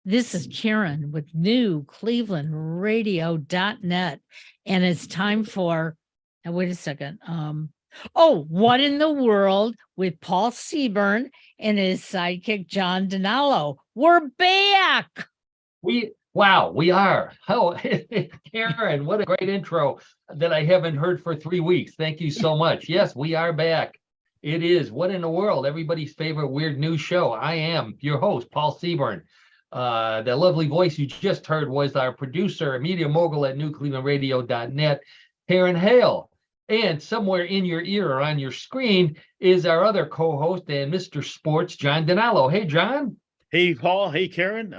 This is Karen with newclevelandradio.net. And it's time for, now wait a second. What in the World with Paul Seaburn and his sidekick, John Donalo. We're back. We are. Oh, Karen, what a great intro that I haven't heard for 3 weeks. Thank you so much. Yes, we are back. It is What in the World, everybody's favorite weird news show. I am your host, Paul Seaburn. The lovely voice you just heard was our producer, media mogul at newclevelandradio.net, Karen Hale. And somewhere in your ear or on your screen is our other co-host and Mr. Sports, John Donalo. Hey, John. Hey, Paul. Hey, Karen.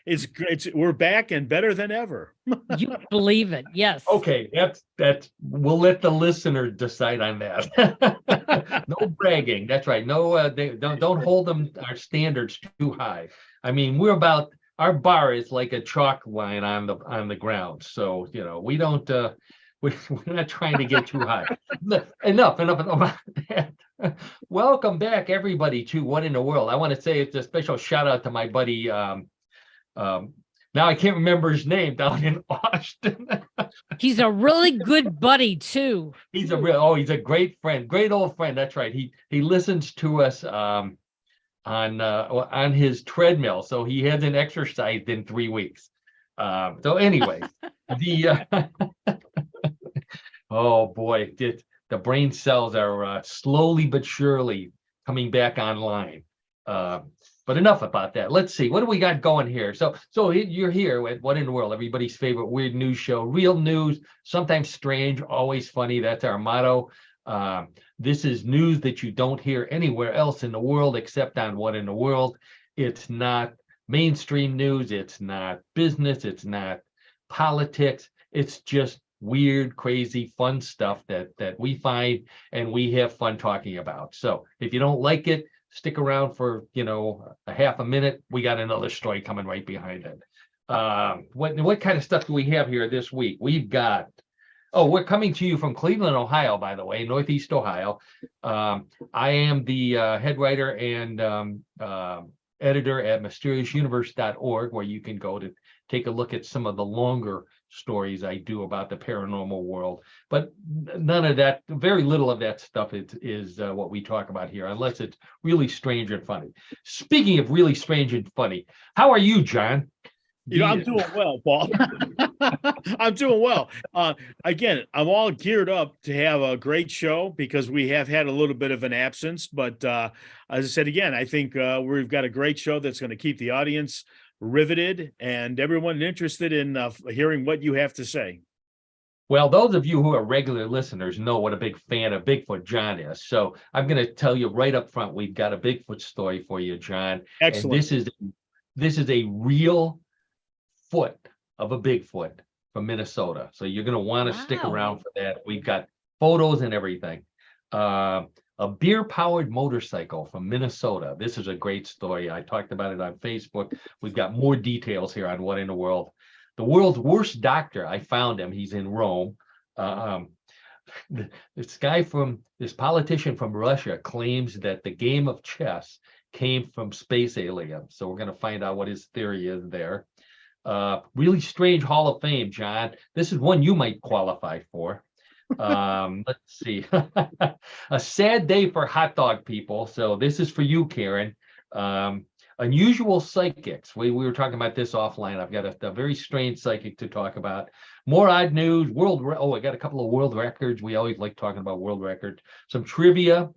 It's we're back and better than ever. You believe it? Yes. Okay, that's. We'll let the listener decide on that. No bragging. That's right. No, don't hold them our standards too high. I mean, our bar is like a chalk line on the ground. So we don't. We're not trying to get too high. Enough about that. Welcome back, everybody, to What in the World. I want to say it's a special shout out to my buddy. Now I can't remember his name, down in Austin. He's a really good buddy too. He's a great friend, great old friend. That's right. He listens to us on his treadmill, so he hasn't exercised in 3 weeks. So anyway, oh boy, the brain cells are slowly but surely coming back online. But enough about that. Let's see, what do we got going here? So you're here with What in the World, everybody's favorite weird news show. Real news, sometimes strange, always funny. That's our motto. This is news that you don't hear anywhere else in the world except on What in the World. It's not mainstream news. It's not business. It's not politics. It's just weird, crazy, fun stuff that we find and we have fun talking about. So if you don't like it, stick around for a half a minute. We got another story coming right behind it. What kind of stuff do we have here this week? We've got we're coming to you from Cleveland, Ohio, by the way, Northeast Ohio. I am the head writer and editor at mysteriousuniverse.org, where you can go to take a look at some of the longer stories I do about the paranormal world. But none of that, very little of that stuff is what we talk about here, unless it's really strange and funny. Speaking of really strange and funny, how are you, John? I'm doing well, Paul. I'm doing well. Again, I'm all geared up to have a great show because we have had a little bit of an absence. But as I said, again, I think we've got a great show that's going to keep the audience riveted and everyone interested in hearing what you have to say. Well, those of you who are regular listeners know what a big fan of Bigfoot John is. So I'm going to tell you right up front, we've got a Bigfoot story for you, John. Excellent. And this is a real foot of a Bigfoot from Minnesota. So you're going to want to stick around for that. We've got photos and everything. A beer-powered motorcycle from Minnesota. This is a great story. I talked about it on Facebook. We've got more details here on What in the World. The world's worst doctor. I found him. He's in Rome. This politician from Russia claims that the game of chess came from space aliens. So we're going to find out what his theory is there. Really strange Hall of Fame, John. This is one you might qualify for. Let's see. A sad day for hot dog people. So this is for you, Karen. Unusual psychics. We were talking about this offline. I've got a very strange psychic to talk about. More odd news. I got a couple of world records. We always like talking about world records. Some trivia.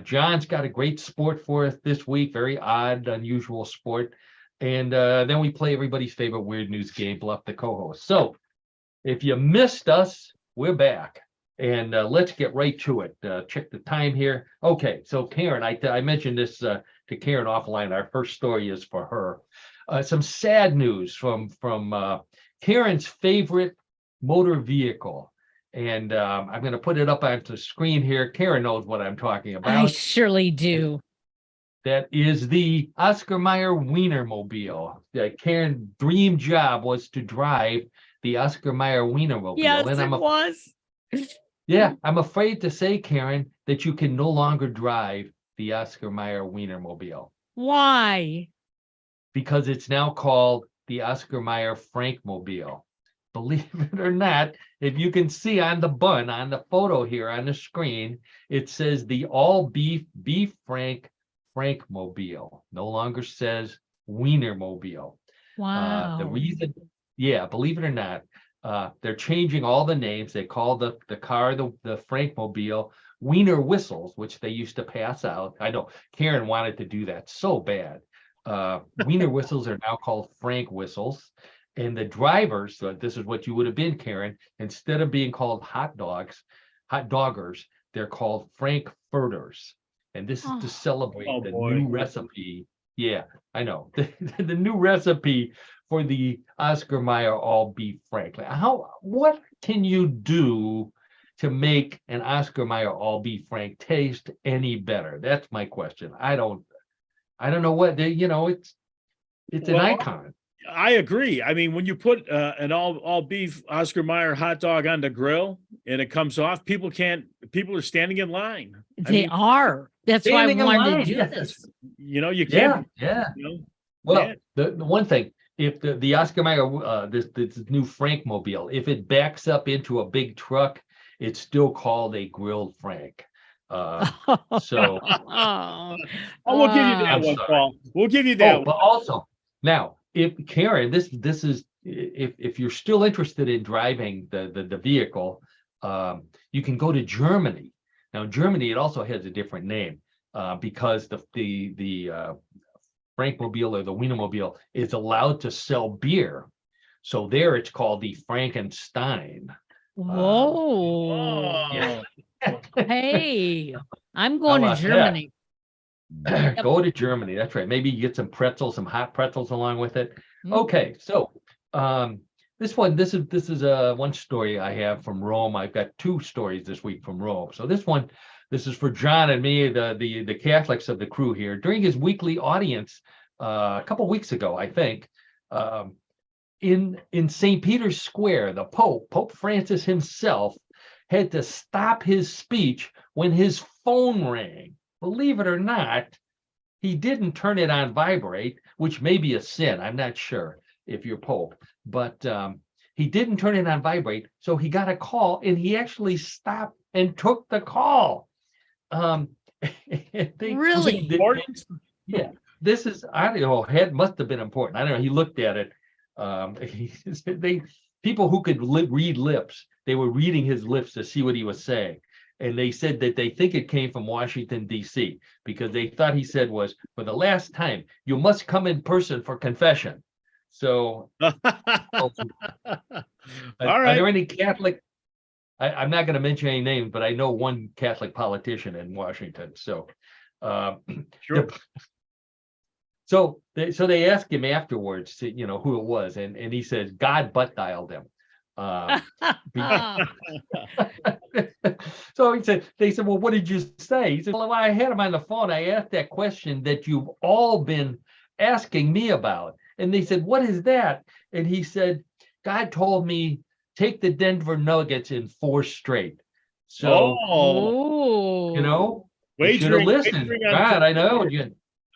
John's got a great sport for us this week. Very odd, unusual sport. And then we play everybody's favorite weird news game, Bluff the co-host. So if you missed us, we're back. And let's get right to it. Check the time here. Okay, so Karen, I mentioned this to Karen offline. Our first story is for her. Some sad news from Karen's favorite motor vehicle. And I'm going to put it up onto the screen here. Karen knows what I'm talking about. I surely do. That is the Oscar Mayer Wienermobile. Karen's dream job was to drive the Oscar Mayer Wienermobile. Yes, and it was. Yeah, I'm afraid to say, Karen, that you can no longer drive the Oscar Mayer Wienermobile. Why? because it's now called the Oscar Mayer Frankmobile. Believe it or not, if you can see on the bun, on the photo here on the screen, it says the all beef Frank Frankmobile. No longer says Wienermobile. Wow. The reason, yeah, believe it or not, they're changing all the names. They call the car the Frankmobile Wiener whistles, which they used to pass out. I know Karen wanted to do that so bad. Wiener whistles are now called Frank whistles. And the drivers, so this is what you would have been, Karen, instead of being called hot doggers, they're called Frankfurters. And this is to celebrate the new recipe. Yeah, I know. The new recipe for the Oscar Mayer all beef Frank. What can you do to make an Oscar Mayer all beef Frank taste any better? That's my question. I don't know what it's an icon. I agree. I mean, when you put an all beef Oscar Mayer hot dog on the grill and it comes off, people are standing in line. They are. That's why I wanted to do this. You can't. Yeah. Well, the one thing, if the Oscar Mayer, this new Frankmobile, if it backs up into a big truck, it's still called a grilled Frank. So we'll give you that one, Paul. We'll give you that one. But also now, if Karen, this is if you're still interested in driving the vehicle, you can go to Germany. Now, Germany, it also has a different name because the Frankmobile or the Wienermobile is allowed to sell beer. So there, it's called the Frankenstein. Whoa! Yeah. Hey, I'm going to Germany. Go to Germany. That's right. Maybe you get some pretzels, some hot pretzels along with it. Okay, so this is one story I have from Rome. I've got two stories this week from Rome. So this is for John and me, the Catholics of the crew here. During his weekly audience a couple weeks ago, I think, in St. Peter's Square, the Pope Francis himself had to stop his speech when his phone rang. Believe it or not, he didn't turn it on vibrate, which may be a sin. I'm not sure if you're Pope, but he didn't turn it on vibrate. So he got a call and he actually stopped and took the call. Really important? Yeah, this is, I don't know, it must have been important. I don't know. He looked at it. People who could read lips, they were reading his lips to see what he was saying. And they said that they think it came from Washington, D.C., because they thought he said was, for the last time, you must come in person for confession. So, All are right. there any Catholic? I'm not going to mention any names, but I know one Catholic politician in Washington. So, Sure. So they asked him afterwards, who it was, and he says God butt dialed him. So they said, well, what did you say? He said, well, I had him on the phone. I asked that question that you've all been asking me about. And they said, what is that? And he said, God told me, take the Denver Nuggets in 4 straight. So, you should have listened. God, I know.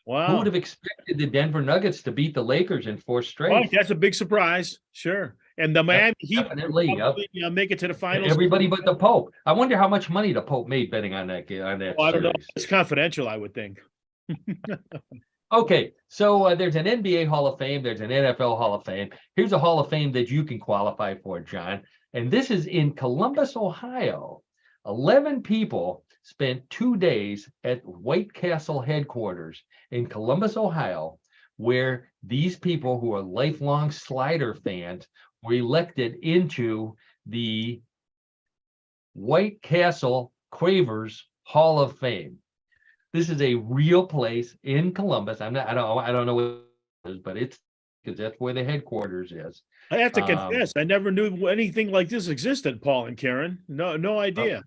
Wow. Who would have expected the Denver Nuggets to beat the Lakers in 4 straight? Well, that's a big surprise. Sure. And the Miami Heat definitely make it to the finals. Everybody but the Pope. I wonder how much money the Pope made betting on that I don't know. It's confidential, I would think. Okay, so there's an NBA Hall of Fame. There's an NFL Hall of Fame. Here's a Hall of Fame that you can qualify for, John. And this is in Columbus, Ohio. 11 people spent 2 days at White Castle headquarters in Columbus, Ohio, where these people who are lifelong Slider fans were elected into the White Castle Cravers Hall of Fame. This is a real place in Columbus. I don't know what it is, but it's because that's where the headquarters is. I have to confess, I never knew anything like this existed, Paul and Karen. No idea.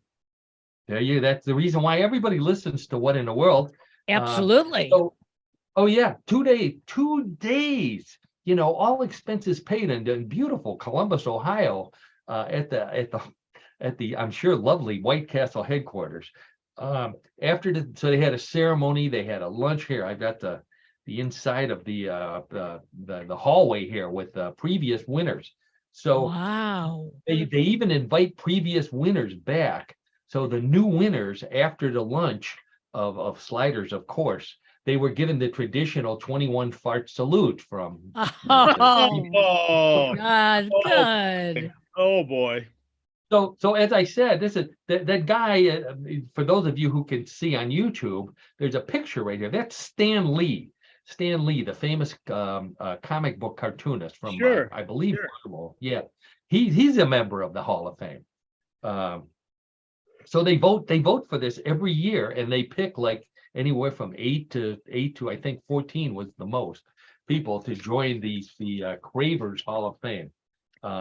That's the reason why everybody listens to What in the World. Absolutely. 2 days, all expenses paid in beautiful Columbus, Ohio, at the I'm sure lovely White Castle headquarters. So they had a ceremony, they had a lunch here. I've got the the inside of the hallway here with previous winners. So Wow. they even invite previous winners back. So the new winners after the lunch of sliders, of course, they were given the traditional 21 fart salute from. Oh, Oh, God, oh, good. oh boy. So as I said, this is that guy. For those of you who can see on YouTube, there's a picture right here. That's Stan Lee. Stan Lee, the famous comic book cartoonist from, Sure, I believe, sure. Marvel. Yeah, he's a member of the Hall of Fame. So they vote for this every year, and they pick like anywhere from eight to I think 14 was the most people to join the Cravers Hall of Fame.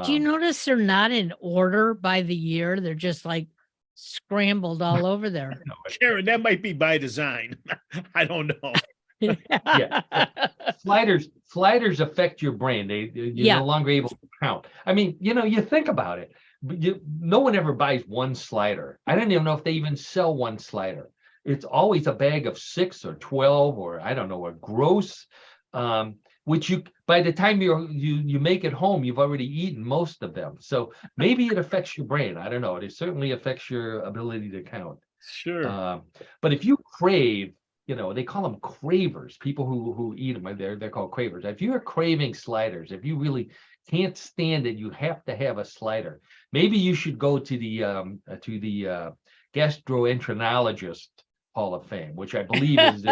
Do you notice they're not in order by the year? They're just like scrambled all over there. Karen, that might be by design. I don't know. Yeah. Sliders affect your brain. You're Yeah. no longer able to count. I mean, you think about it, but no one ever buys one slider. I don't even know if they even sell one slider. It's always a bag of 6 or 12, or I don't know, a gross, which by the time you make it home, you've already eaten most of them. So maybe it affects your brain. I don't know. It certainly affects your ability to count. Sure. But if you crave, they call them cravers. People who eat them, they're called cravers. If you're craving sliders, if you really can't stand it, you have to have a slider. Maybe you should go to the gastroenterologist Hall of Fame, which I believe is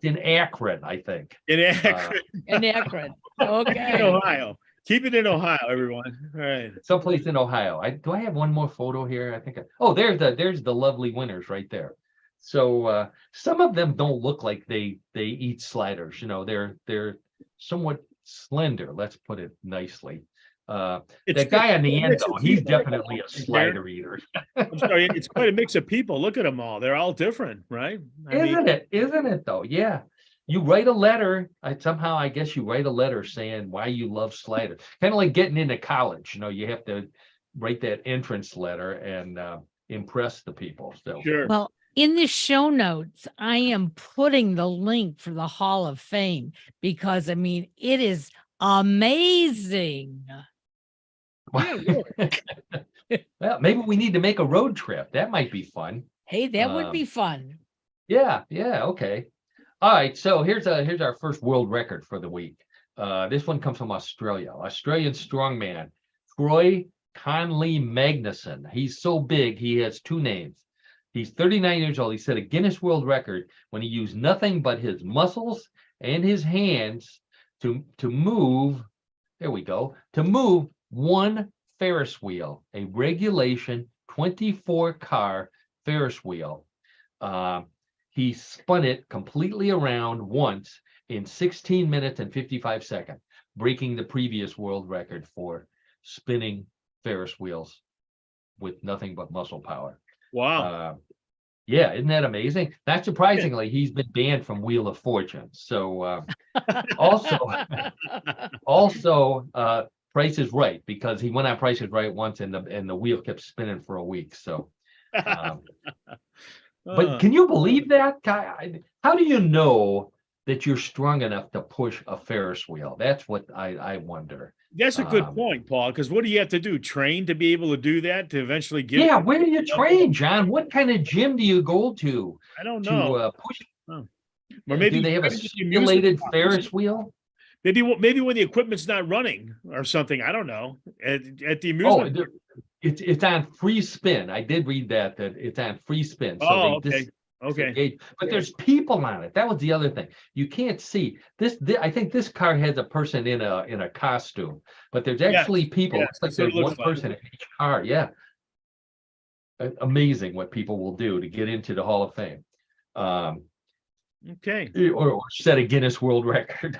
in Akron, I think. In Akron. In Akron. In Okay. Ohio. Keep it in Ohio, everyone. All right. Someplace in Ohio. Do I have one more photo here? I think. There's the lovely winners right there. So some of them don't look like they eat sliders. They're somewhat slender. Let's put it nicely. That guy on the end, though, he's definitely a slider eater. I'm sorry, it's quite a mix of people. Look at them all. They're all different, right? Isn't it though? Yeah. You write a letter. I guess you write a letter saying why you love sliders. Kind of like getting into college. You have to write that entrance letter and impress the people. So Sure. Well, in the show notes, I am putting the link for the Hall of Fame because, I mean, it is amazing. Well, maybe we need to make a road trip. That might be fun. Hey, that would be fun. Yeah, okay. All right, so here's our first world record for the week. This one comes from Australia. Australian strongman Troy Conley Magnuson. He's so big, he has 2 names. He's 39 years old. He set a Guinness World Record when he used nothing but his muscles and his hands to move. There we go. To move one Ferris wheel, a regulation 24-car Ferris wheel. He spun it completely around once in 16 minutes and 55 seconds, breaking the previous world record for spinning Ferris wheels with nothing but muscle power. Wow. Yeah, isn't that amazing? Not surprisingly, he's been banned from Wheel of Fortune. So also Price is Right, because he went on Price is Right once and the wheel kept spinning for a week. So but can you believe that? How do you know that you're strong enough to push a Ferris wheel? That's what I wonder. That's a good point, Paul, because what do you have to do? Train to be able to do that, to eventually get? Yeah, where do you train, John? What kind of gym do you go to? I don't know. To push. Or maybe do they have a simulated Ferris wheel? Maybe when the equipment's not running or something. I don't know. At the amusement. It's on free spin. I did read that it's on free spin. So okay. But there's people on it. That was the other thing. You can't see this. I think this car has a person in a costume, but there's actually people. It's like there's one person in each car. Yeah. Amazing what people will do to get into the Hall of Fame. Okay. Or set a Guinness World Record.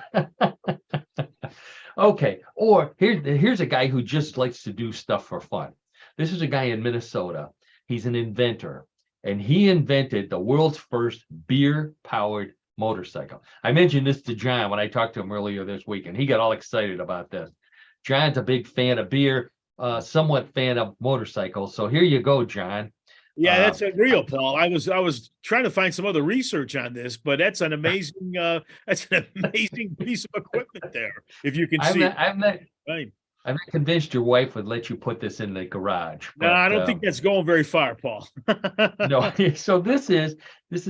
Okay. Or here's a guy who just likes to do stuff for fun. This is a guy in Minnesota. He's an inventor, and he invented the world's first beer-powered motorcycle. I mentioned this to John when I talked to him earlier this week, and he got all excited about this. John's a big fan of beer, somewhat fan of motorcycles. So here you go, John. Yeah, that's real, Paul. I was trying to find some other research on this, but that's an amazing piece of equipment there. If you can see, I'm not right? I'm not convinced your wife would let you put this in the garage. No, I don't think that's going very far, Paul. No. So this is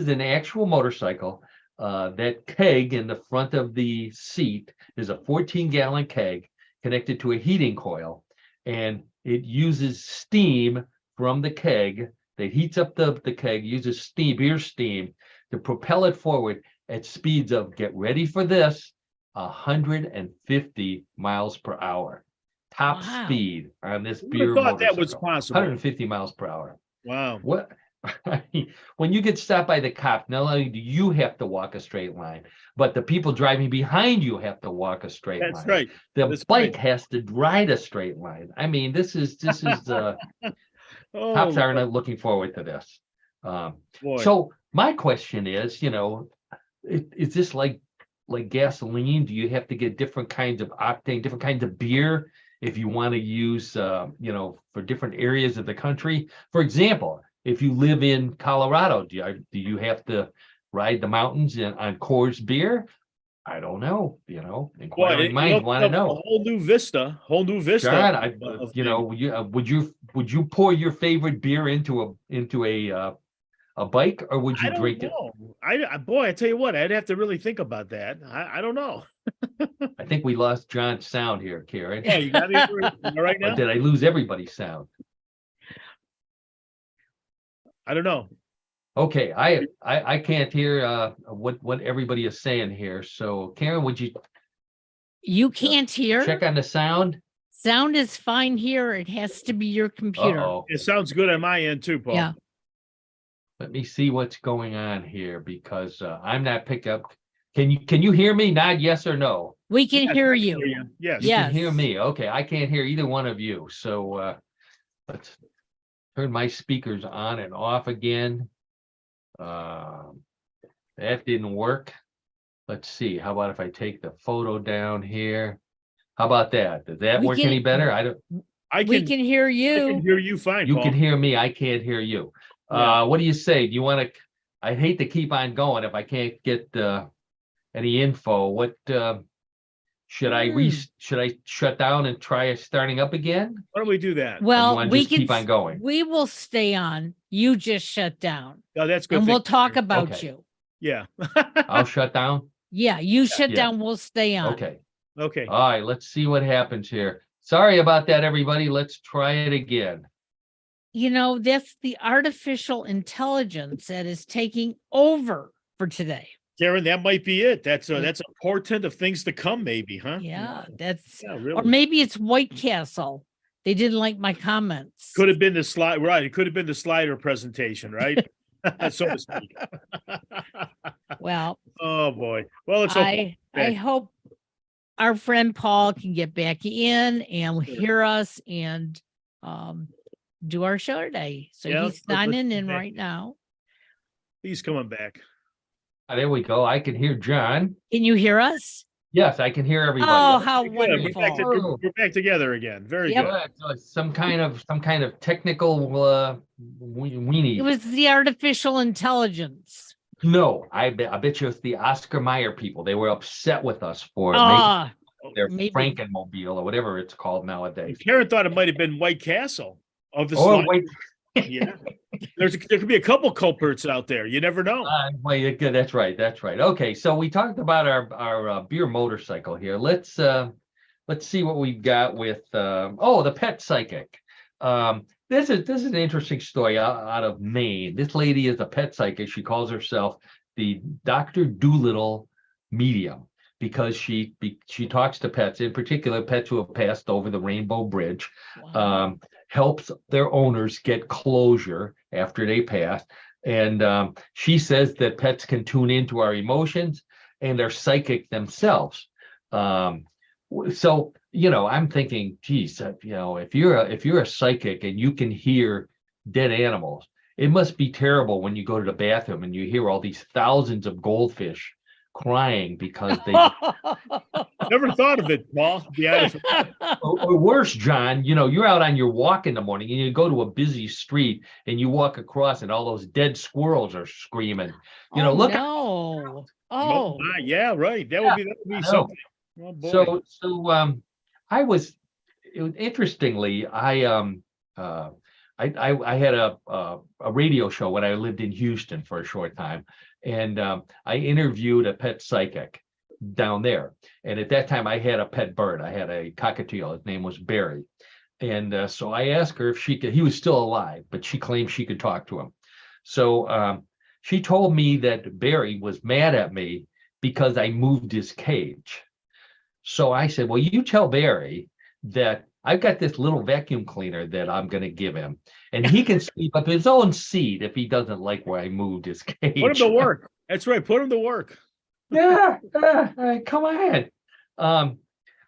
an actual motorcycle. That keg in the front of the seat is a 14-gallon keg connected to a heating coil, and it uses steam from the keg that heats up the keg, uses steam, beer steam, to propel it forward at speeds of, get ready for this, 150 miles per hour. Top Wow. speed on this Who would have beer thought that motorcycle. was possible? 150 miles per hour. Wow. What? When you get stopped by the cop, not only do you have to walk a straight line, but the people driving behind you have to walk a straight That's line. right. The That's bike right. has to ride a straight line. I mean, this is Oh, cops aren't looking forward to this. boy. So my question is, is this like gasoline? Do you have to get different kinds of octane, different kinds of beer if you want to use, for different areas of the country? For example, if you live in Colorado, do you have to ride the mountains on Coors beer? I don't know. Inquiring minds want to know. A whole new vista. John, of things. would you pour your favorite beer into a bike, or would you I don't drink it? know. I tell you what, I'd have to really think about that. I don't know. I think we lost John's sound here, Karen. Yeah, you got me right Or now. did I lose everybody's sound? I don't know. Okay, I can't hear what everybody is saying here. So Karen, would you You can't hear? check on the sound? Sound is fine here. It has to be your computer. Uh-oh. It sounds good on my end too, Paul. Yeah. Let me see what's going on here, because I'm not picking up. Can you hear me? Not yes or no. We can Yes, hear I can you. Yes. You can hear Yes. me. Okay, I can't hear either one of you. So let's turn my speakers on and off again. That didn't work. Let's see. How about if I take the photo down here? How about that? Does that We work can- any better? We can hear I can you. hear you fine, You Paul. can hear me. I can't hear you. Yeah. What do you say? Do you want to? I hate to keep on going if I can't get any info. What should I should I shut down and try starting up again? Why don't we do that? Or you Well, wanna we just can keep on going? We will stay on. You just shut down. Oh, that's good. And we'll thinking. talk about Okay. you. Yeah. I'll shut down. Yeah, you shut Yeah. down, we'll stay on. Okay. Okay. All right. Let's see what happens here. Sorry about that, everybody. Let's try it again. That's the artificial intelligence that is taking over for today. Karen, that might be it. That's a portent of things to come, maybe, huh? Yeah, that's Yeah, or really. maybe it's White Castle. They didn't like my comments. Could have been the slide, right? It could have been the slider presentation, right? So to speak. Well, Oh boy. Well, it's okay. I hope our friend Paul can get back in and Sure. hear us and do our show today. So Yeah, he's let's signing in connect. right now. He's coming back. There we go. I can hear John. Can you hear us? Yes, I can hear everybody. Oh, how Good. wonderful. We're back together again. Very Yep. good. So it's some kind of technical weenie. It was the artificial intelligence. No, I bet you it's the Oscar Mayer people. They were upset with us for Ah, making their maybe. Frankenmobile or whatever it's called nowadays. Karen thought it might have been White Castle of the Or slide. wait, Yeah. There could be a couple culprits out there. You never know. wait, that's right. Okay, so we talked about our beer motorcycle here. Let's see what we've got with the pet psychic. This is an interesting story out of Maine. This lady is a pet psychic. She calls herself the Dr. Doolittle medium because she talks to pets, in particular pets who have passed over the Rainbow Bridge. Wow. Helps their owners get closure after they pass. And she says that pets can tune into our emotions and they're psychic themselves. So, I'm thinking, geez, if you're a psychic and you can hear dead animals, it must be terrible when you go to the bathroom and you hear all these thousands of goldfish crying because Never thought of it, Paul, to be honest. Or worse, John, you're out on your walk in the morning and you go to a busy street and you walk across and all those dead squirrels are screaming. Oh, Look. no. Oh, Oh, my, yeah, right. That Yeah, would be I know. something. Oh, boy. I was interestingly, I had a radio show when I lived in Houston for a short time, and I interviewed a pet psychic down there. And at that time, I had a pet bird. I had a cockatiel. His name was Barry. And so I asked her if she could. He was still alive, but she claimed she could talk to him. So she told me that Barry was mad at me because I moved his cage. So I said, well, you tell Barry that I've got this little vacuum cleaner that I'm going to give him, and he can sweep up his own seat if he doesn't like where I moved his cage. Put him to work. That's right. Put him to work. Yeah, come on.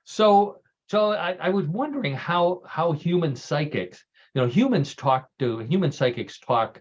So I was wondering how human psychics, human psychics talk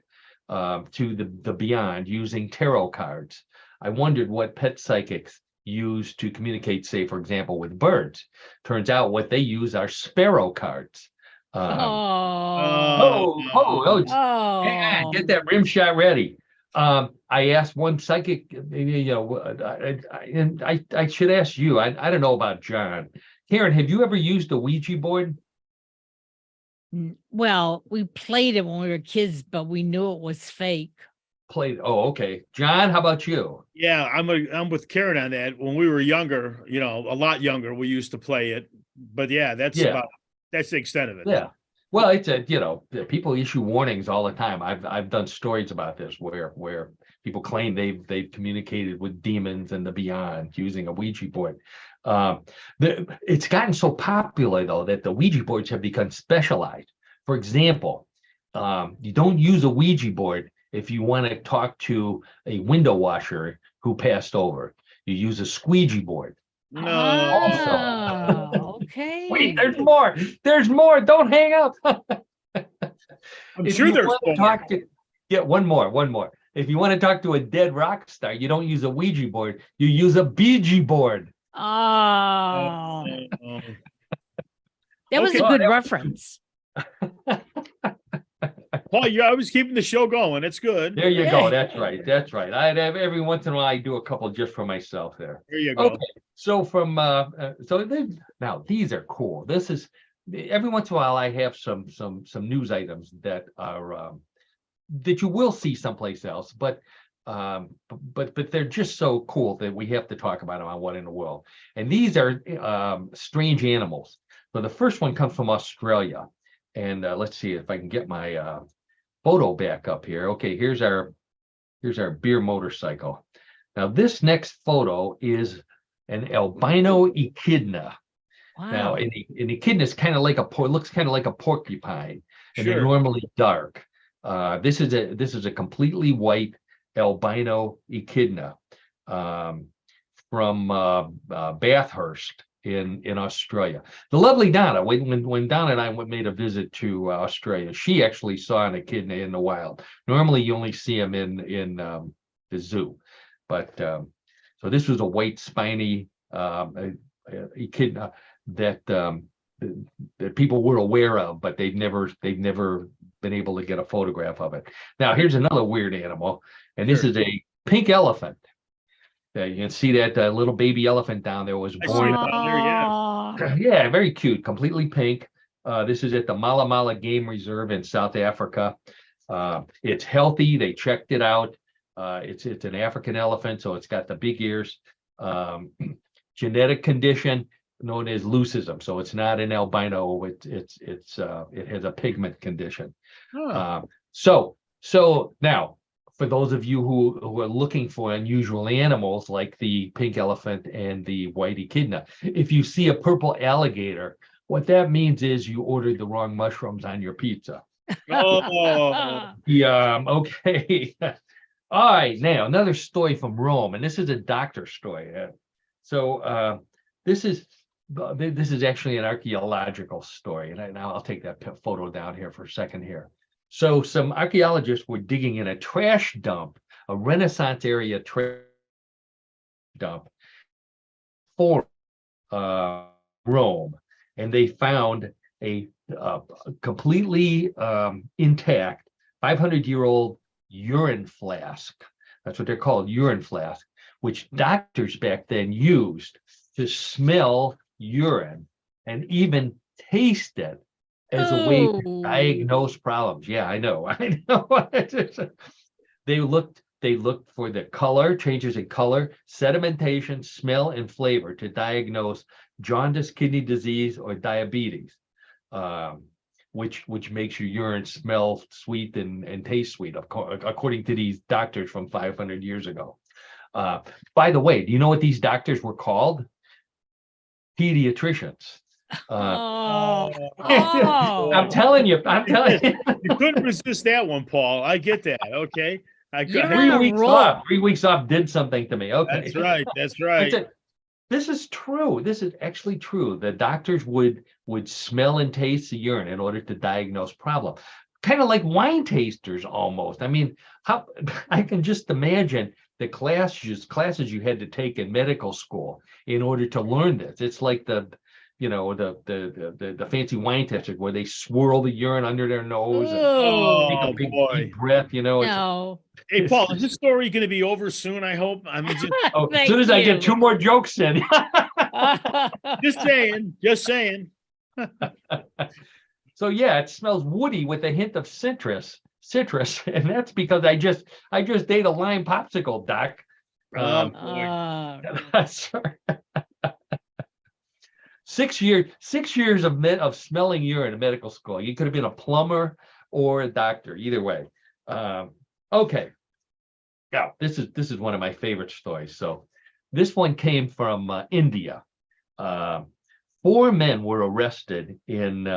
to the beyond using tarot cards. I wondered what pet psychics use to communicate, say, for example, with birds. Turns out what they use are sparrow cards. oh, Oh, hang on, oh. get that rim shot ready. I asked one psychic, and I should ask you, I don't know about John. Karen, have you ever used a Ouija board? Well, we played it when we were kids, but we knew it was fake. Oh, okay. John, how about you? Yeah, I'm with Karen on that. When we were younger, a lot younger, we used to play it. But yeah, that's the extent of it. Yeah. Well, it's people issue warnings all the time. I've done stories about this where people claim they've communicated with demons and the beyond using a Ouija board. It's gotten so popular though that the Ouija boards have become specialized. For example, you don't use a Ouija board if you want to talk to a window washer who passed over. You use a squeegee board. No. Oh, okay. Wait, there's more. There's more. Don't hang up. I'm sure there's more. One more. If you want to talk to a dead rock star, you don't use a Ouija board. You use a Ouija board. Oh, that was a good reference. Paul, I was keeping the show going. It's good. There you go. That's right. Every once in a while I do a couple just for myself there. There you go. Okay. So now these are cool. This is every once in a while I have some news items that are that you will see someplace else, but they're just so cool that we have to talk about them on What in the World. And these are strange animals. So the first one comes from Australia, and let's see if I can get my photo back up here. Okay, here's our beer motorcycle. Now this next photo is an albino echidna. Wow. Now an echidna is kind of like looks kind of like a porcupine, and they're Sure. normally dark. This is a completely white albino echidna from Bathurst in Australia. The lovely Donna, when Donna and I made a visit to Australia, she actually saw an echidna in the wild. Normally you only see them in the zoo, but so this was a white spiny echidna that people were aware of, but they've never been able to get a photograph of it. Now here's another weird animal, and this is a pink elephant. You can see that little baby elephant down there was born. Yeah, very cute, completely pink. This is at the Mala Mala Game Reserve in South Africa. It's healthy. They checked it out. It's an African elephant, so it's got the big ears. Genetic condition known as leucism, so it's not an albino. It has a pigment condition. So now, for those of you who are looking for unusual animals like the pink elephant and the white echidna, if you see a purple alligator, what that means is you ordered the wrong mushrooms on your pizza. Oh. Yeah. Okay. All right. Now another story from Rome, and this is a doctor story. So this is actually an archaeological story, and now I'll take that photo down here for a second here. So some archaeologists were digging in a trash dump, a Renaissance area trash dump, forum Rome, and they found a completely intact 500-year-old urine flask. That's what they're called, urine flask, which doctors back then used to smell urine and even taste it as a way to Oh. diagnose problems. Yeah, I know. I know. They looked for the color, changes in color, sedimentation, smell, and flavor to diagnose jaundice, kidney disease, or diabetes, which makes your urine smell sweet and taste sweet, according to these doctors from 500 years ago. By the way, do you know what these doctors were called? Pediatricians. Oh. I'm telling you. You couldn't resist that one, Paul. I get that. Okay. You're on Three a weeks roll. off. 3 weeks off did something to me. Okay. That's right. That's right. This is true. This is actually true. The doctors would smell and taste the urine in order to diagnose problem. Kind of like wine tasters almost. I mean, how I can just imagine the classes you had to take in medical school in order to learn this. It's like the fancy wine testers where they swirl the urine under their nose and take Oh a big boy. deep breath. No. Hey, Paul, is this story going to be over soon? I hope. I mean, As soon as I get 2 more jokes in. just saying. Just saying. So yeah, it smells woody with a hint of citrus, and that's because I just ate a lime popsicle, Doc. Boy. That's right. 6 years of smelling urine in medical school. You could have been a plumber or a doctor, either way. Okay. Now, this is one of my favorite stories. So this one came from India. 4 men were arrested in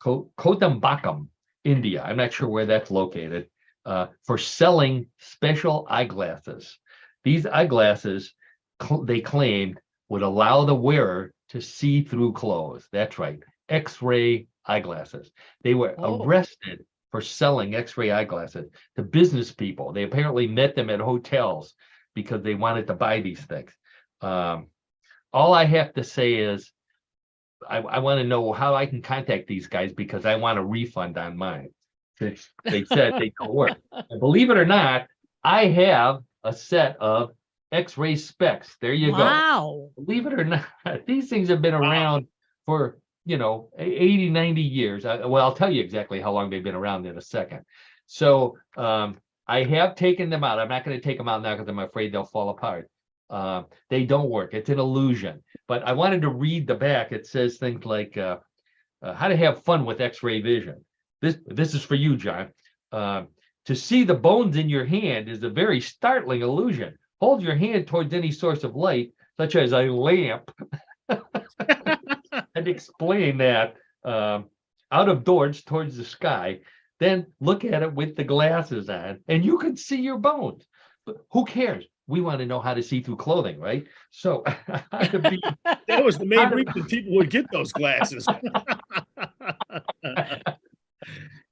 Kodambakam, India. I'm not sure where that's located, for selling special eyeglasses. These eyeglasses, they claimed, would allow the wearer to see through clothes. That's right, X-ray eyeglasses. They were arrested for selling X-ray eyeglasses to business people. They apparently met them at hotels because they wanted to buy these things. All I have to say is I want to know how I can contact these guys because I want a refund on mine. They said they don't work. And believe it or not, I have a set of X-ray specs. There you go. Wow. Believe it or not, these things have been around for 80, 90 years. I'll tell you exactly how long they've been around in a second. So I have taken them out. I'm not going to take them out now because I'm afraid they'll fall apart. They don't work. It's an illusion. But I wanted to read the back. It says things like how to have fun with X-ray vision. This is for you, John. To see the bones in your hand is a very startling illusion. Hold your hand towards any source of light, such as a lamp, and explain that out of doors towards the sky. Then look at it with the glasses on, and you can see your bones. But who cares? We want to know how to see through clothing, right? So that was the main reason people would get those glasses.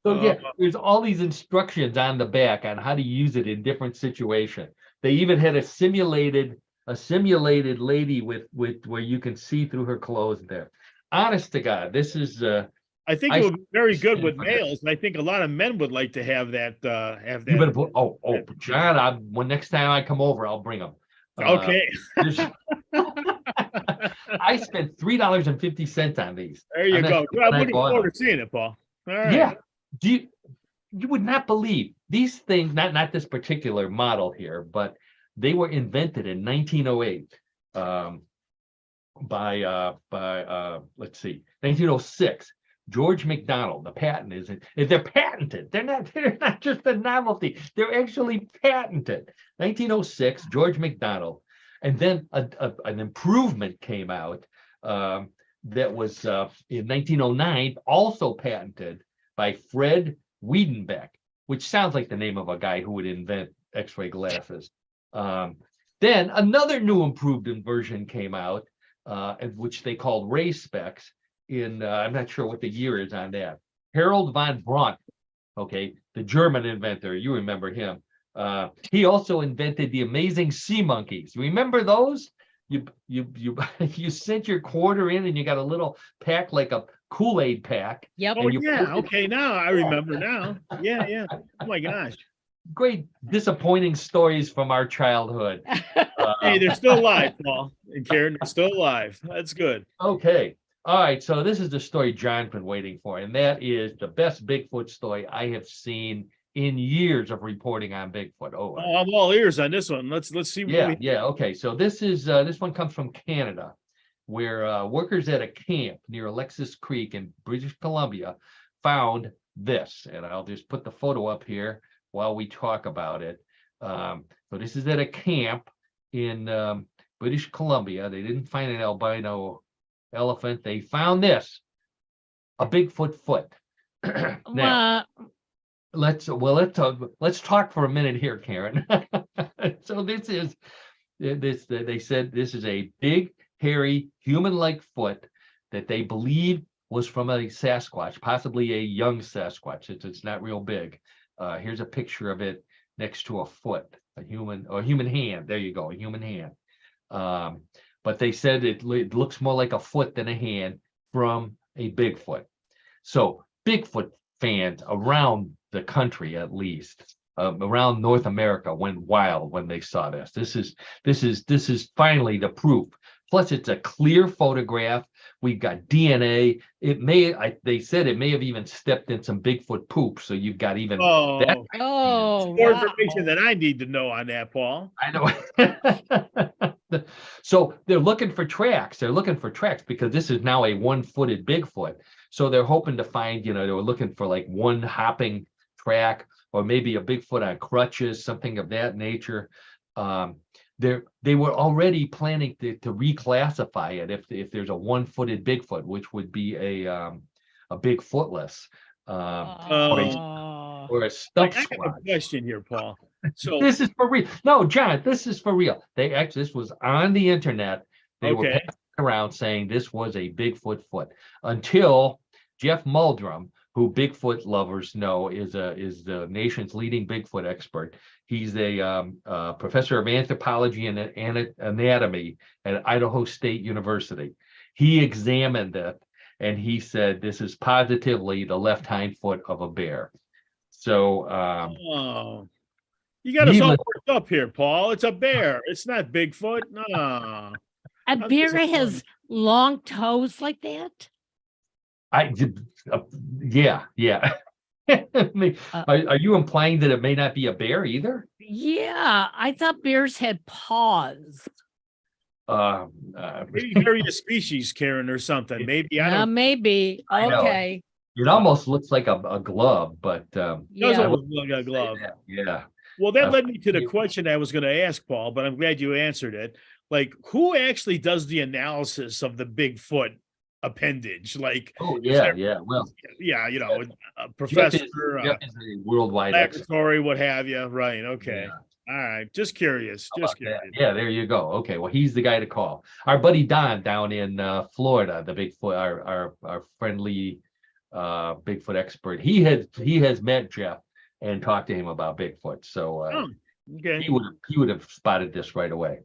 So yeah, there's all these instructions on the back on how to use it in different situations. They even had a simulated lady with where you can see through her clothes there. Honest to God, this is I think it would be very good with males, and I think a lot of men would like to have that. You better put, John, when next time I come over, I'll bring them. Okay. I spent $3.50 on these. There you go. I'm looking forward to seeing it, Paul. All right. Yeah. You would not believe these things, not this particular model here, but they were invented in 1908 by let's see, 1906. George McDonald. The patent they're patented. They're not just a novelty. They're actually patented. 1906, George McDonald. And then an improvement came out that was in 1909, also patented by Fred Wiedenbeck, which sounds like the name of a guy who would invent X-ray glasses. Then another new improved version came out, which they called ray specs. I'm not sure what the year is on that. Harold von Braun, okay, the German inventor, you remember him. He also invented the amazing sea monkeys. Remember those? you sent your quarter in and you got a little pack like a Kool-Aid pack. Yep. Oh And you yeah. put it- Okay. Now I remember now. Yeah. Yeah. Oh my gosh. Great disappointing stories from our childhood. Hey, they're still alive, Paul and Karen. They're still alive. That's good. Okay. All right. So this is the story John's been waiting for, and that is the best Bigfoot story I have seen in years of reporting on Bigfoot. Oh, I'm all ears on this one. Let's see what yeah, we. yeah. Okay. So this one comes from Canada, where workers at a camp near Alexis Creek in British Columbia found this, and I'll just put the photo up here while we talk about it. So this is at a camp in British Columbia. They didn't find an albino elephant. They found this, a Bigfoot foot. Now, let's talk for a minute here, Karen. So they said this is a big, hairy, human-like foot that they believe was from a Sasquatch, possibly a young Sasquatch. It's not real big. Here's a picture of it next to a foot, a human hand. There you go, a human hand. But they said it looks more like a foot than a hand from a Bigfoot. So Bigfoot fans around the country, at least around North America, went wild when they saw this. This is finally the proof. Plus, it's a clear photograph. We've got DNA. They said it may have even stepped in some Bigfoot poop. So you've got even that. Oh, More wow. information that I need to know on that, Paul. I know. So they're looking for tracks. They're looking for tracks because this is now a one-footed Bigfoot. So they're hoping to find, they were looking for like one hopping track or maybe a Bigfoot on crutches, something of that nature. They were already planning to reclassify it if there's a one-footed Bigfoot, which would be a Bigfootless. Or a stump I squatch. have a question here, Paul. So this is for real. No, John, this is for real. This was on the internet. They were passing around saying this was a Bigfoot foot until Jeff Muldrum, who Bigfoot lovers know is the nation's leading Bigfoot expert. He's a professor of anthropology and anatomy at Idaho State University. He examined it and he said this is positively the left hind foot of a bear. So you got us all worked up here, Paul. It's a bear. It's not Bigfoot. No. A bear has long toes like that? Yeah. Are you implying that it may not be a bear either? Yeah, I thought bears had paws. Maybe various species, Karen, or something. Maybe I don't. Maybe. Okay. It almost looks like a glove, but Does almost look like a glove. Yeah. Well, that led me to the question I was going to ask, Paul, but I'm glad you answered it. Like, who actually does the analysis of the Bigfoot appendage? Like, well, yeah, a professor, Jeff is a worldwide laboratory, what have you, right? Okay, all right. Just curious. Yeah, there you go. Okay, well, he's the guy to call. Our buddy Don down in Florida, the Bigfoot, our friendly Bigfoot expert. He has met Jeff and talked to him about Bigfoot. So he would have spotted this right away.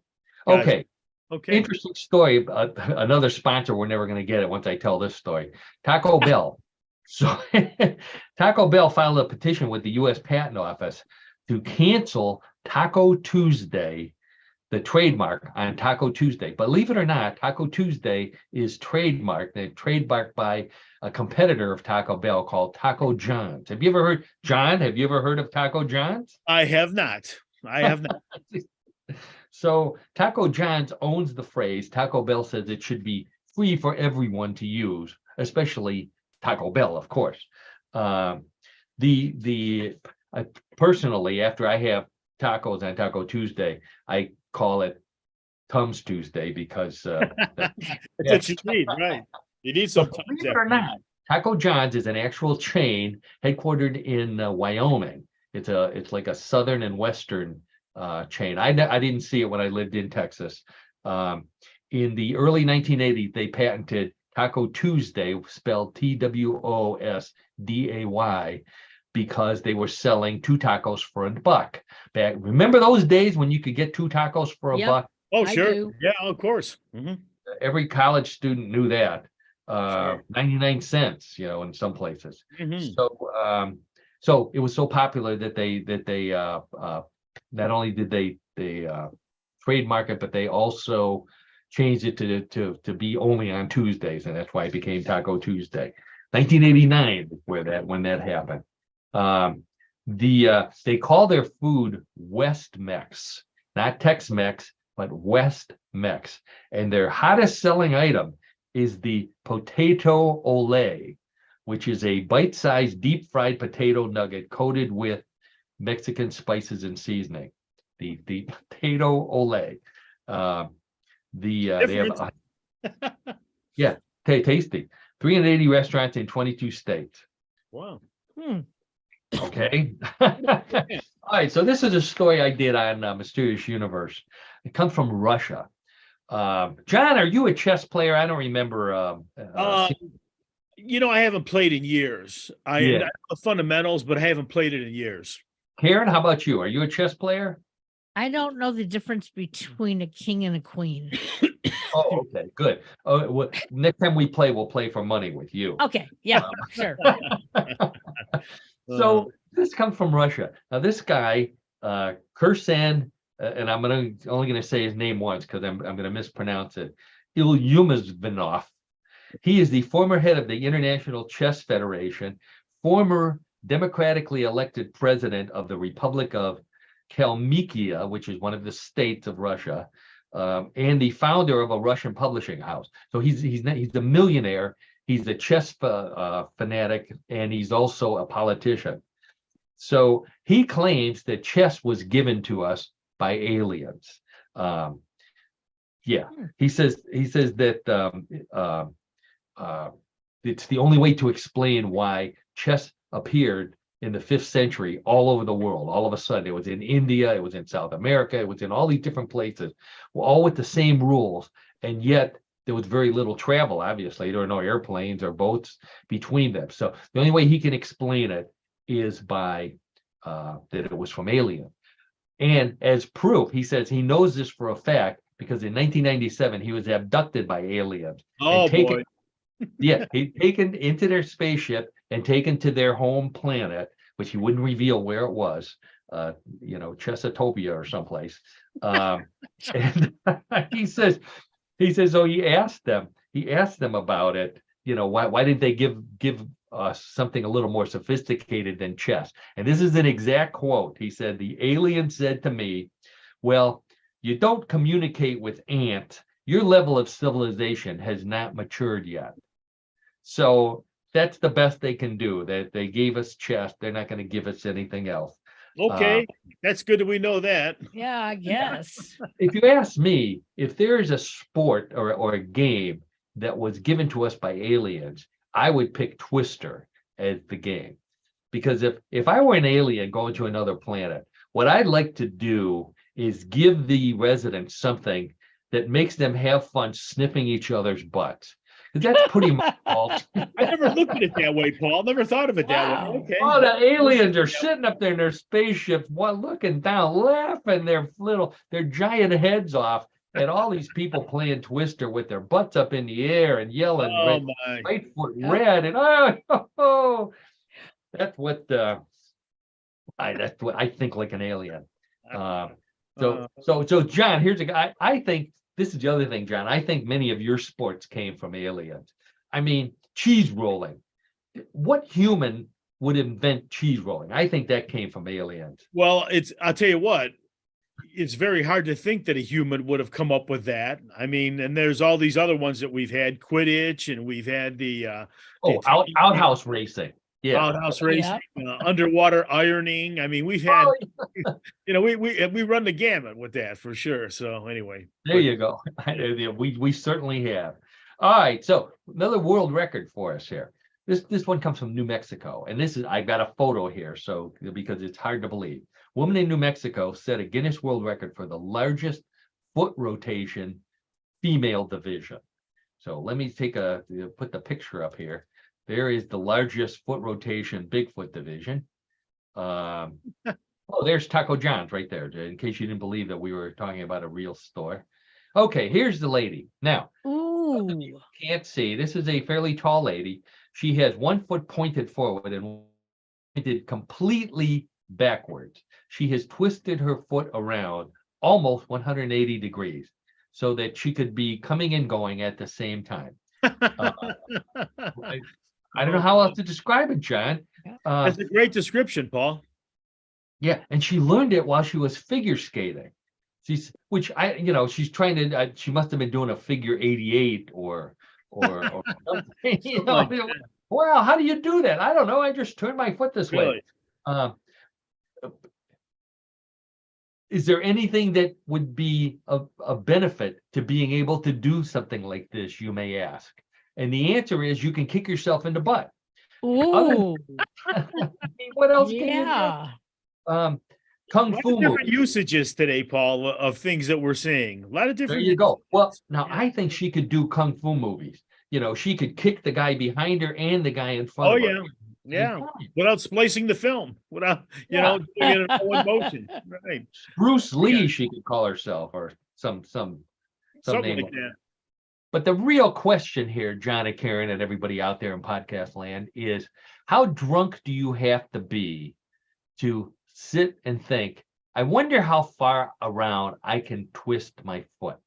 Gotcha. Okay. Interesting story. Another sponsor. We're never going to get it once I tell this story. Taco Bell. So Taco Bell filed a petition with the U.S. Patent Office to cancel Taco Tuesday, the trademark on Taco Tuesday. Believe it or not, Taco Tuesday is trademarked by a competitor of Taco Bell called Taco John's. Have you ever heard of Taco John's? I have not. So Taco John's owns the phrase. Taco Bell says it should be free for everyone to use, especially Taco Bell, of course. Personally, after I have tacos on Taco Tuesday, I call it Tums Tuesday because that's what you need, right? You need some. Believe it or not, Taco John's is an actual chain headquartered in Wyoming. It's like a southern and western chain. I didn't see it when I lived in Texas. In the early 1980s, they patented Taco Tuesday, spelled TWOSDAY, because they were selling two tacos for $1. Remember those days when you could get two tacos for $1? Oh, I sure. do. Yeah, of course. Mhm. Every college student knew that. Sure. 99 cents, in some places. Mhm. So it was so popular that they not only did they trademark it, but they also changed it to be only on Tuesdays, and that's why it became Taco Tuesday. 1989, when that happened. They call their food West Mex, not Tex Mex, but West Mex, and their hottest selling item is the potato ole, which is a bite-sized deep fried potato nugget coated with Mexican spices and seasoning. The potato ole. They Different. have yeah, tasty. 380 restaurants in 22 states. Wow. Hmm. Okay. All right. So this is a story I did on Mysterious Universe. It comes from Russia. John, are you a chess player? I don't remember. I haven't played in years. I Yeah. know the fundamentals, but I haven't played it in years. Karen, how about you? Are you a chess player? I don't know the difference between a king and a queen. Oh, okay, good. Oh, well, next time we play, we'll play for money with you. Okay. Yeah, sure. So this comes from Russia. Now, this guy, Kursan, and I'm only gonna say his name once because I'm gonna mispronounce it. Ilyumazvinov. He is the former head of the International Chess Federation, former democratically elected president of the Republic of Kalmykia, which is one of the states of Russia, and the founder of a Russian publishing house. So he's a millionaire. He's a chess fanatic, and he's also a politician. So he claims that chess was given to us by aliens. Yeah, he says that it's the only way to explain why chess appeared in the 5th century all over the world. All of a sudden, it was in India, it was in South America, it was in all these different places, all with the same rules, and yet there was very little travel. Obviously, there were no airplanes or boats between them. So the only way he can explain it is by that it was from aliens. And as proof, he says he knows this for a fact because in 1997 he was abducted by aliens. Oh, and taken, boy. Yeah, he'd taken into their spaceship and taken to their home planet, which he wouldn't reveal where it was, Chesatopia or someplace. And he says, so he asked them about it. Why didn't they give us something a little more sophisticated than chess? And this is an exact quote. He said, the alien said to me, well, you don't communicate with ant. Your level of civilization has not matured yet. So that's the best they can do. That they gave us chess. They're not going to give us anything else. Okay, that's good that we know that. Yeah, I guess. If you ask me, if there is a sport or a game that was given to us by aliens, I would pick Twister as the game. Because if I were an alien going to another planet, what I'd like to do is give the residents something that makes them have fun sniffing each other's butts. Because that's pretty much all. I never looked at it that way, Paul. Never thought of it that Wow. way. Okay. Oh, the aliens are sitting up there in their spaceships, looking down, laughing their giant heads off at all these people playing Twister with their butts up in the air and yelling, Oh, my. right foot red, and that's what I think like an alien. So John, here's a guy. I think this is the other thing, John. I think many of your sports came from aliens. I mean, cheese rolling. What human would invent cheese rolling? I think that came from aliens. Well, I'll tell you what, it's very hard to think that a human would have come up with that. I mean, and there's all these other ones that we've had, Quidditch, and we've had the outhouse racing. Yeah. Outhouse racing, underwater ironing. I mean, we've had, we run the gamut with that for sure. So anyway, there you go. We certainly have. All right, so another world record for us here. This one comes from New Mexico, and I've got a photo here, so because it's hard to believe. Woman in New Mexico set a Guinness World Record for the largest foot rotation female division. So let me put the picture up here. There is the largest foot rotation Bigfoot division. There's Taco John's right there, in case you didn't believe that we were talking about a real store. Okay, here's the lady. Now, Ooh. can't see. This is a fairly tall lady. She has one foot pointed forward and pointed completely backwards. She has twisted her foot around almost 180 degrees so that she could be coming and going at the same time. I don't know how else to describe it, John. That's a great description, Paul. Yeah, and she learned it while she was figure skating. She's trying to. She must have been doing a figure 88 or something. Like that. Wow, how do you do that? I don't know. I just turned my foot this way. Really? Is there anything that would be a benefit to being able to do something like this, you may ask? And the answer is you can kick yourself in the butt. Ooh. What else can you Yeah. do? Kung A lot Fu of different movie. usages today, Paul, of things that we're seeing. A lot of There different. you go. Well, now I think she could do Kung Fu movies. She could kick the guy behind her and the guy in front Oh of her. yeah, yeah. Without splicing the film, without doing it in one motion. Right. Bruce Lee, Yeah. she could call herself, or some Something name. like that. But the real question here, John and Karen and everybody out there in podcast land, is how drunk do you have to be to sit and think, I wonder how far around I can twist my foot?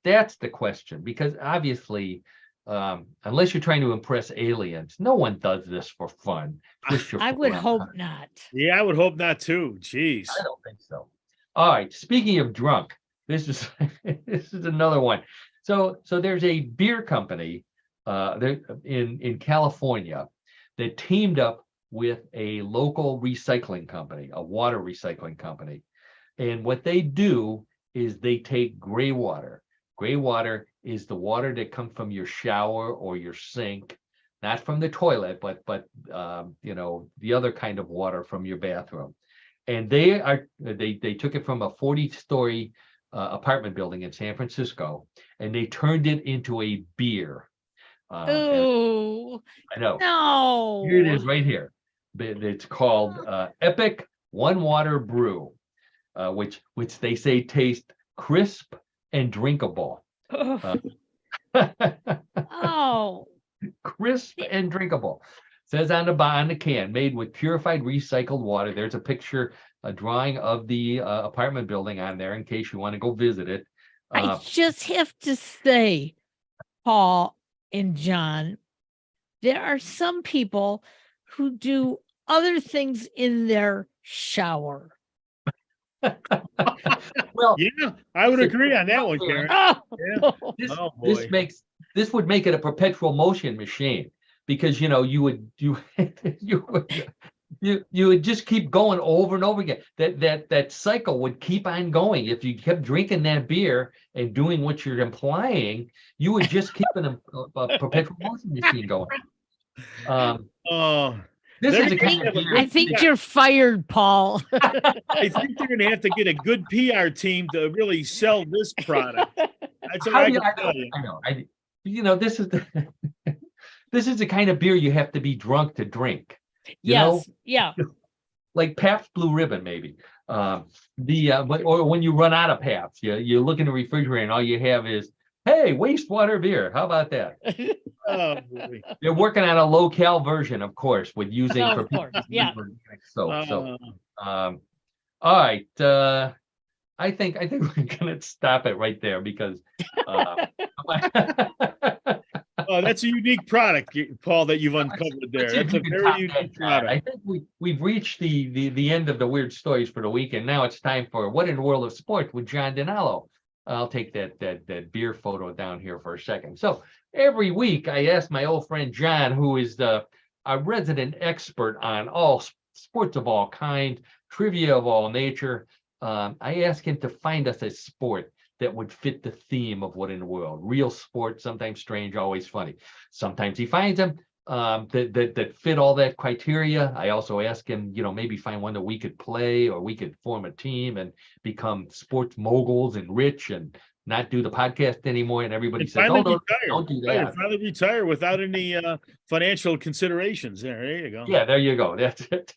That's the question, because obviously, unless you're trying to impress aliens, no one does this for fun. Twist your I foot would around. hope not. Yeah, I would hope not too. Jeez. I don't think so. All right. Speaking of drunk, this is this is another one. So there's a beer company there in California that teamed up with a local recycling company, a water recycling company. And what they do is they take gray water. Gray water is the water that comes from your shower or your sink, not from the toilet, but the other kind of water from your bathroom. And they took it from a 40-story apartment building in San Francisco, and they turned it into a beer. Ooh. I know. No. Here it is right here. It's called Epic One Water Brew, which they say tastes crisp and drinkable. Oh. Crisp and drinkable. Says on the can, made with purified recycled water. There's a picture, a drawing of the apartment building on there in case you want to go visit it. I just have to say, Paul and John, there are some people who do other things in their shower. Well, Yeah, I would agree on that one, Karen. Oh, Yeah. this, Oh this boy. this would make it a perpetual motion machine, because you would just keep going over and over again. That cycle would keep on going. If you kept drinking that beer and doing what you're implying, you would just keep a perpetual motion machine going. Oh, This They're is the kind gonna of have a beer. I think you're fired, Paul. I think they're going to have to get a good PR team to really sell this product. That's what How I do you, can tell you. I know. This is this is the kind of beer you have to be drunk to drink. You know? Yes. Yeah. Like Pabst Blue Ribbon, maybe. Or when you run out of Pabst, you look in the refrigerator and all you have is, hey, wastewater beer. How about that? Oh, boy. They're working on a low-cal version, of course, with using Of for course, yeah. So Uh, all right. I think we're gonna stop it right there, because that's a unique product, Paul, that you've uncovered there. let's see if That's a we can top very that, unique John. I product. think we've reached the end of the weird stories for the week, and now it's time for What in the World of Sport with John Donalo. I'll take that beer photo down here for a second. So every week I ask my old friend John, who is a resident expert on all sports of all kind, trivia of all nature. I ask him to find us a sport that would fit the theme of What in the World. Real sport, sometimes strange, always funny. Sometimes he finds them that fit all that criteria. I also ask him, maybe find one that we could play, or we could form a team and become sports moguls and rich and not do the podcast anymore. And everybody And says, finally no, retire. don't do Right, that. finally retire without any financial considerations. There you go. Yeah, there you go. That's it.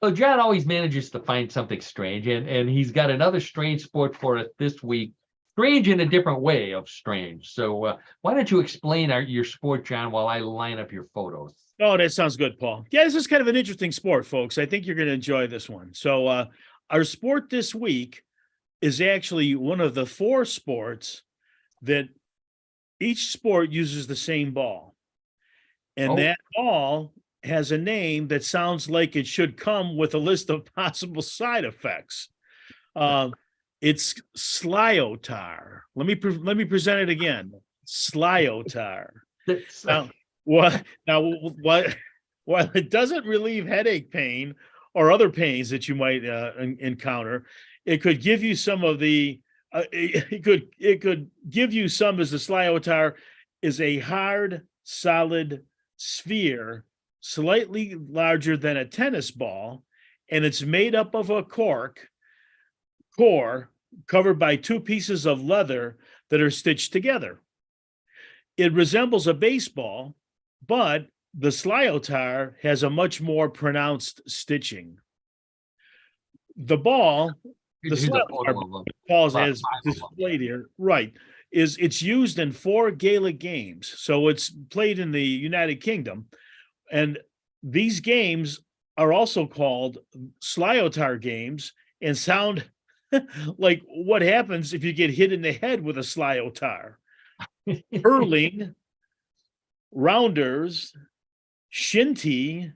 So John always manages to find something strange, and he's got another strange sport for us this week. strange in a different way of strange. So why don't you explain your sport, John, while I line up your photos? Oh, that sounds good, Paul. Yeah, this is kind of an interesting sport, folks. I think you're going to enjoy this one. So, our sport this week is actually one of the 4 sports that each sport uses the same ball. And Oh. that ball has a name that sounds like it should come with a list of possible side effects. It's Slyotar. Let me present it again. Slyotar. Now, what? While it doesn't relieve headache pain or other pains that you might encounter, it could give you some of the. It could give you some, as the Slyotar is a hard, solid sphere, slightly larger than a tennis ball, and it's made up of a core covered by 2 pieces of leather that are stitched together. It resembles a baseball, but the Slyotar has a much more pronounced stitching. The ball, the Slyotar, Paul's as displayed here, right, it's used in 4 Gaelic games. So it's played in the United Kingdom. And these games are also called Slyotar games and sound like what happens if you get hit in the head with a Slyotar. Hurling, rounders, shinty,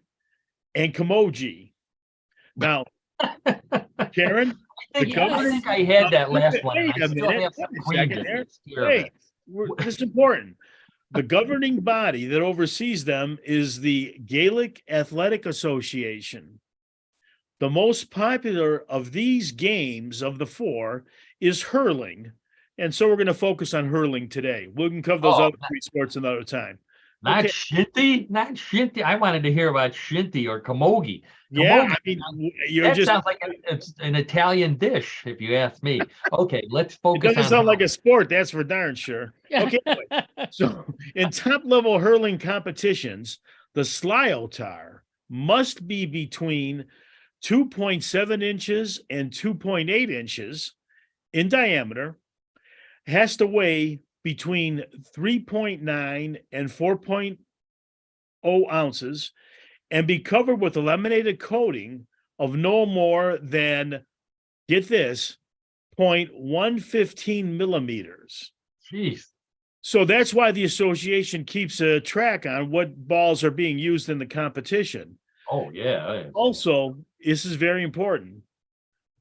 and camogie. Now, Karen, I think I had that last one. Wait I a still minute. have some Wait a second cringe there. in it. Wait, this is important. The governing body that oversees them is the Gaelic Athletic Association. The most popular of these games of the 4 is hurling. And so we're going to focus on hurling today. We can cover those other 3 sports another time. Not shinty, not shinty. I wanted to hear about shinty or camogie. Yeah, Camogie, I mean, that sounds like it's an Italian dish, if you ask me. Okay, let's it focus doesn't on sound like a sport, that's for darn sure. Okay, so in top-level hurling competitions, the Slyotar must be between 2.7 inches and 2.8 inches in diameter, has to weigh between 3.9 and 4.0 ounces, and be covered with a laminated coating of no more than, get this, 0.115 millimeters. Jeez. So that's why the association keeps a track on what balls are being used in the competition. Oh, yeah. Also, this is very important.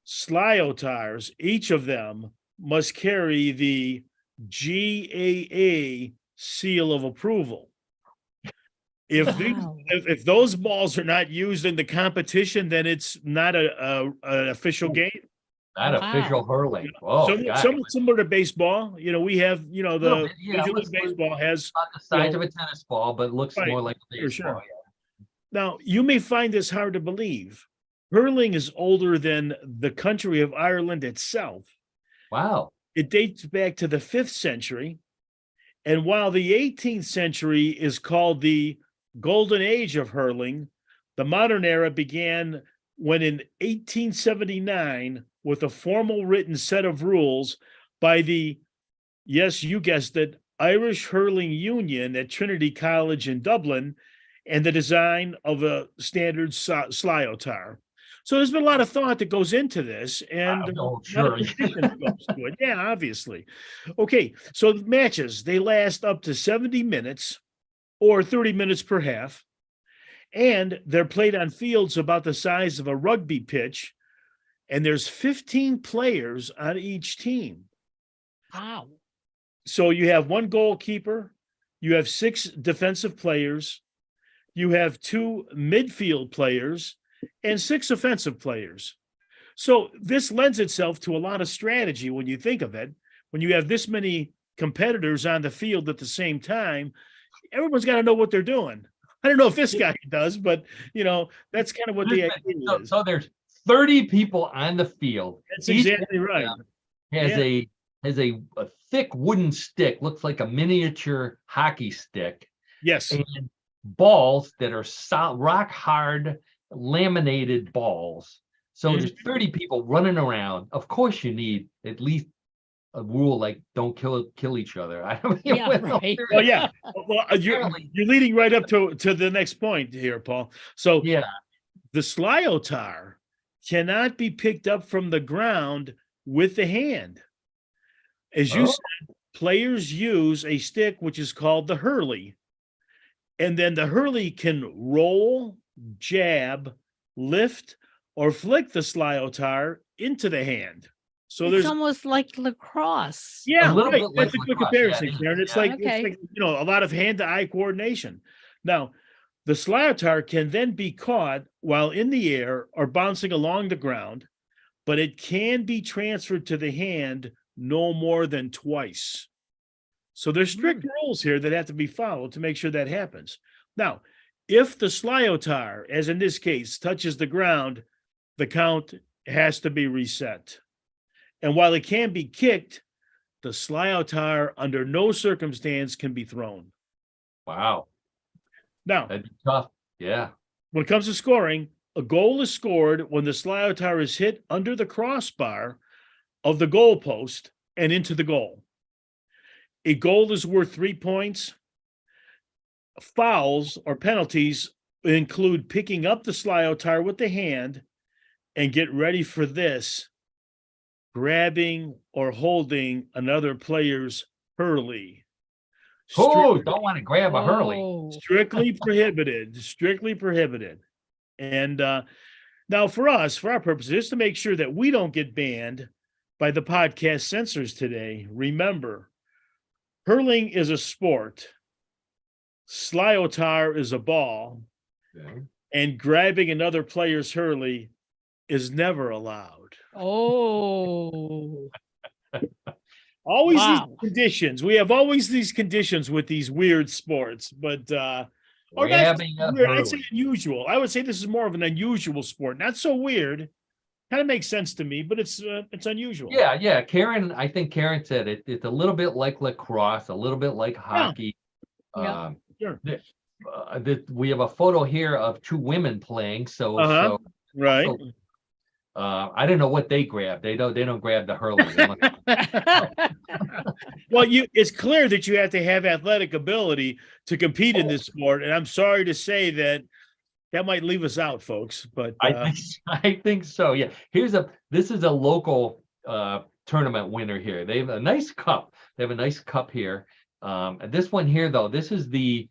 Slyotars, each of them must carry the GAA seal of approval. If those balls are not used in the competition, then it's not an official game. Not official hurling. Oh, somewhat similar to baseball. You know, we have, you know, the Major League Baseball has not the size of a tennis ball, but looks more like a baseball. Sure. Yeah. Now, you may find this hard to believe. Hurling is older than the country of Ireland itself. Wow. It dates back to the 5th century. And while the 18th century is called the golden age of hurling, the modern era began when in 1879, with a formal written set of rules by the, yes, you guessed it, Irish Hurling Union at Trinity College in Dublin, and the design of a standard Slyotar. So there's been a lot of thought that goes into this, and sure. Yeah, obviously. Okay, so the matches, they last up to 70 minutes or 30 minutes per half, and they're played on fields about the size of a rugby pitch, and there's 15 players on each team. Wow. So you have 1 goalkeeper, you have 6 defensive players, you have 2 midfield players, and 6 offensive players. So this lends itself to a lot of strategy when you think of it. When you have this many competitors on the field at the same time, everyone's got to know what they're doing. I don't know if this guy does, but you know, that's kind of what the idea is. So there's 30 people on the field. That's exactly right. Has a thick wooden stick, looks like a miniature hockey stick. Yes. And balls that are rock hard laminated balls. So there's 30 people running around. Of course, you need at least a rule like don't kill each other. I mean, Yeah, well, right. Well, yeah. Well, you're Apparently- leading right up to the next point here, Paul. So yeah. the slyotar cannot be picked up from the ground with the hand. As you Oh. said, players use a stick which is called the hurley. And then the hurley can roll, jab, lift, or flick the slyotar into the hand. So It's there's almost like lacrosse. yeah, A little right. bit That's like a good lacrosse. Yeah, comparison, it is. Karen. It's Yeah. like Okay. a lot of hand-to-eye coordination. Now, the slyotar can then be caught while in the air or bouncing along the ground, but it can be transferred to the hand no more than twice. So there's strict rules here that have to be followed to make sure that happens. Now, if the slyotar, as in this case, touches the ground, the count has to be reset. And while it can be kicked, the slyotar under no circumstance can be thrown. Wow. Now, That'd be tough. Yeah. when it comes to scoring, a goal is scored when the slyotar is hit under the crossbar of the goalpost and into the goal. A goal is worth 3 points. Fouls or penalties include picking up the slyotar with the hand and get ready for this, grabbing or holding another player's hurley. Oh, don't want to grab a hurley. Oh. Strictly prohibited. And now for our purposes, just to make sure that we don't get banned by the podcast censors today, remember, hurling is a sport, slyotar is a ball, Okay. and grabbing another player's hurley is never allowed. Oh. Always Wow. these conditions. We have always these conditions with these weird sports, but or that's Grabbing a weird. I'd say hurley. unusual. I would say this is more of an unusual sport. Not so weird. Kind of makes sense to me, but it's unusual. Yeah. Karen, I think Karen said it. It's a little bit like lacrosse, a little bit like hockey. Yeah. Um, Sure. we have a photo here of two women playing. So, Uh-huh. Right. I don't know what they grab. They don't grab the hurley. They must- Well, it's clear that you have to have athletic ability to compete in this sport, and I'm sorry to say that might leave us out, folks. But I think so. Yeah. This is a local tournament winner here. They have a nice cup. They have a nice cup here. And this one here, though, this is the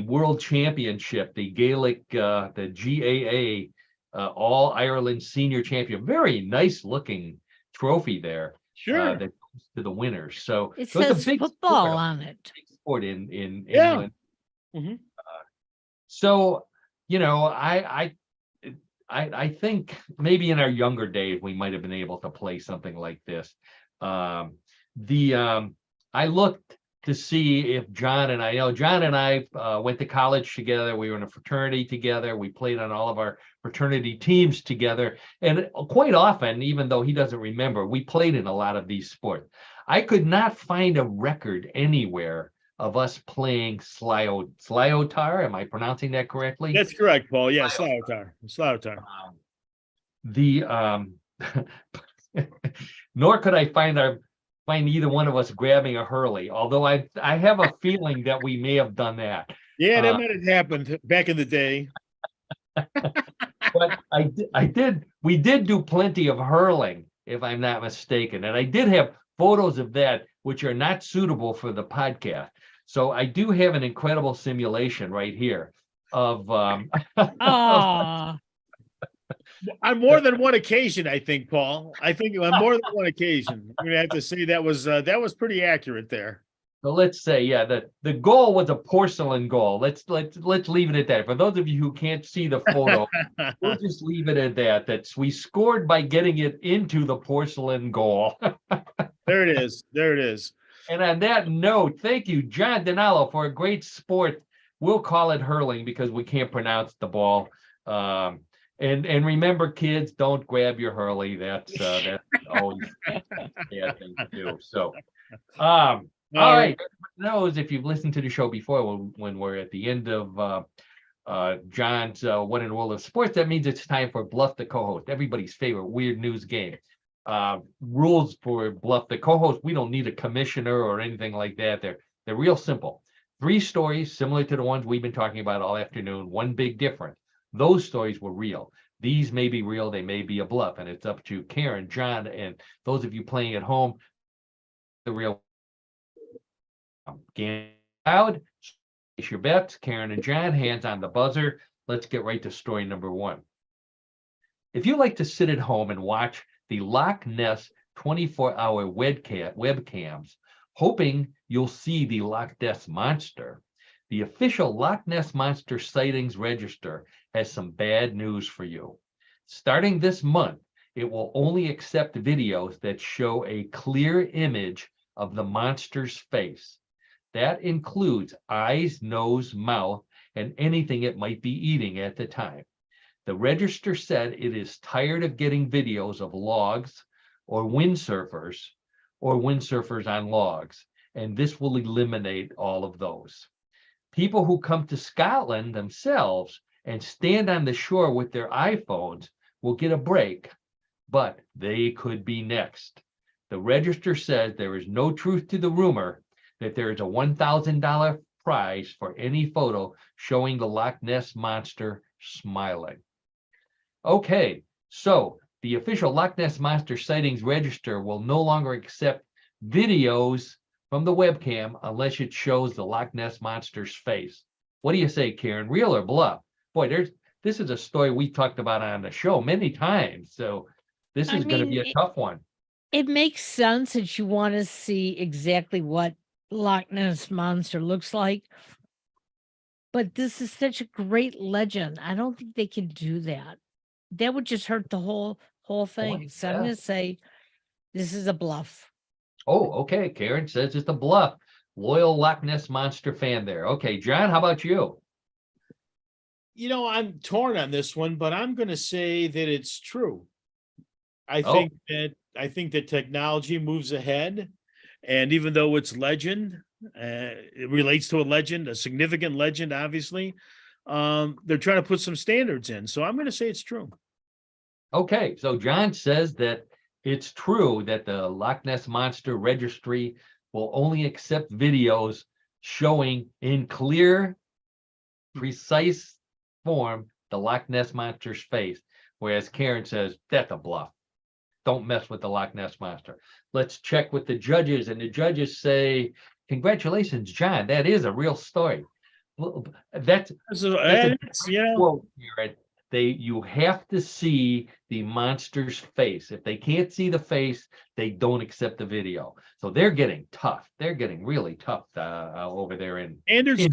World Championship, the Gaelic, the GAA All Ireland Senior Champion. Very nice looking trophy there. sure. That goes to the winners. So It so it's says a big football sport, on it. big sport in Yeah. England. Mhm. So I think maybe in our younger days we might have been able to play something like this. I looked to see if John and I went to college together. We were in a fraternity together. We played on all of our fraternity teams together. And quite often, even though he doesn't remember, we played in a lot of these sports. I could not find a record anywhere of us playing slyotar. Am I pronouncing that correctly? That's correct, Paul. Yeah, slyotar. Nor could I find either one of us grabbing a hurley, although I have a feeling that we may have done that. Yeah, that might have happened back in the day. But we did do plenty of hurling, if I'm not mistaken. And I did have photos of that, which are not suitable for the podcast. So I do have an incredible simulation right here of Ah. On more than one occasion, I think, Paul. I think on more than one occasion. I'm gonna have to say that was pretty accurate there. So let's say, yeah, the goal was a porcelain goal. Let's leave it at that. For those of you who can't see the photo, we'll just leave it at that. We scored by getting it into the porcelain goal. There it is. There it is. And on that note, thank you, John Donalo, for a great sport. We'll call it hurling because we can't pronounce the ball. And remember, kids, don't grab your hurley. That's always a bad thing to do. So, all right. Knows if you've listened to the show before, when we're at the end of John's What in the World of Sports, that means it's time for Bluff the Co-host, everybody's favorite weird news game. rules for Bluff the Co-host. We don't need a commissioner or anything like that. They're real simple. 3 stories similar to the ones we've been talking about all afternoon. One big difference. Those stories were real. These may be real. They may be a bluff, and it's up to Karen, John, and those of you playing at home. The real game out. Place your bets. Karen and John, hands on the buzzer. Let's get right to story number 1. If you like to sit at home and watch the Loch Ness 24-hour webcams, hoping you'll see the Loch Ness Monster, the official Loch Ness Monster Sightings Register has some bad news for you. Starting this month, it will only accept videos that show a clear image of the monster's face. That includes eyes, nose, mouth, and anything it might be eating at the time. The register said it is tired of getting videos of logs or windsurfers on logs, and this will eliminate all of those. People who come to Scotland themselves and stand on the shore with their iPhones will get a break, but they could be next. The register says there is no truth to the rumor that there is a $1,000 prize for any photo showing the Loch Ness Monster smiling. Okay, so the official Loch Ness Monster Sightings Register will no longer accept videos from the webcam unless it shows the Loch Ness Monster's face. What do you say, Karen? Real or bluff? Boy, this is a story we talked about on the show many times, so this is going to be a tough one. It makes sense that you want to see exactly what Loch Ness Monster looks like, but this is such a great legend. I don't think they can do that. That would just hurt the whole thing. So I'm going to say this is a bluff. Oh, okay. Karen says it's a bluff. Loyal Loch Ness Monster fan there. Okay, John, how about you? I'm torn on this one, but I'm going to say that it's true. I think that technology moves ahead, and even though it's legend, it relates to a significant legend, obviously. They're trying to put some standards in, so I'm going to say it's true. Okay, so John says that it's true that the Loch Ness Monster Registry will only accept videos showing in clear, precise form the Loch Ness Monster's face, whereas Karen says that's a bluff. Don't mess with the Loch Ness Monster. Let's check with the judges, and the judges say, congratulations, John, that is a real story. That's quote here. You have to see the monster's face. If they can't see the face, they don't accept the video. So they're getting tough. They're getting really tough over there. Standards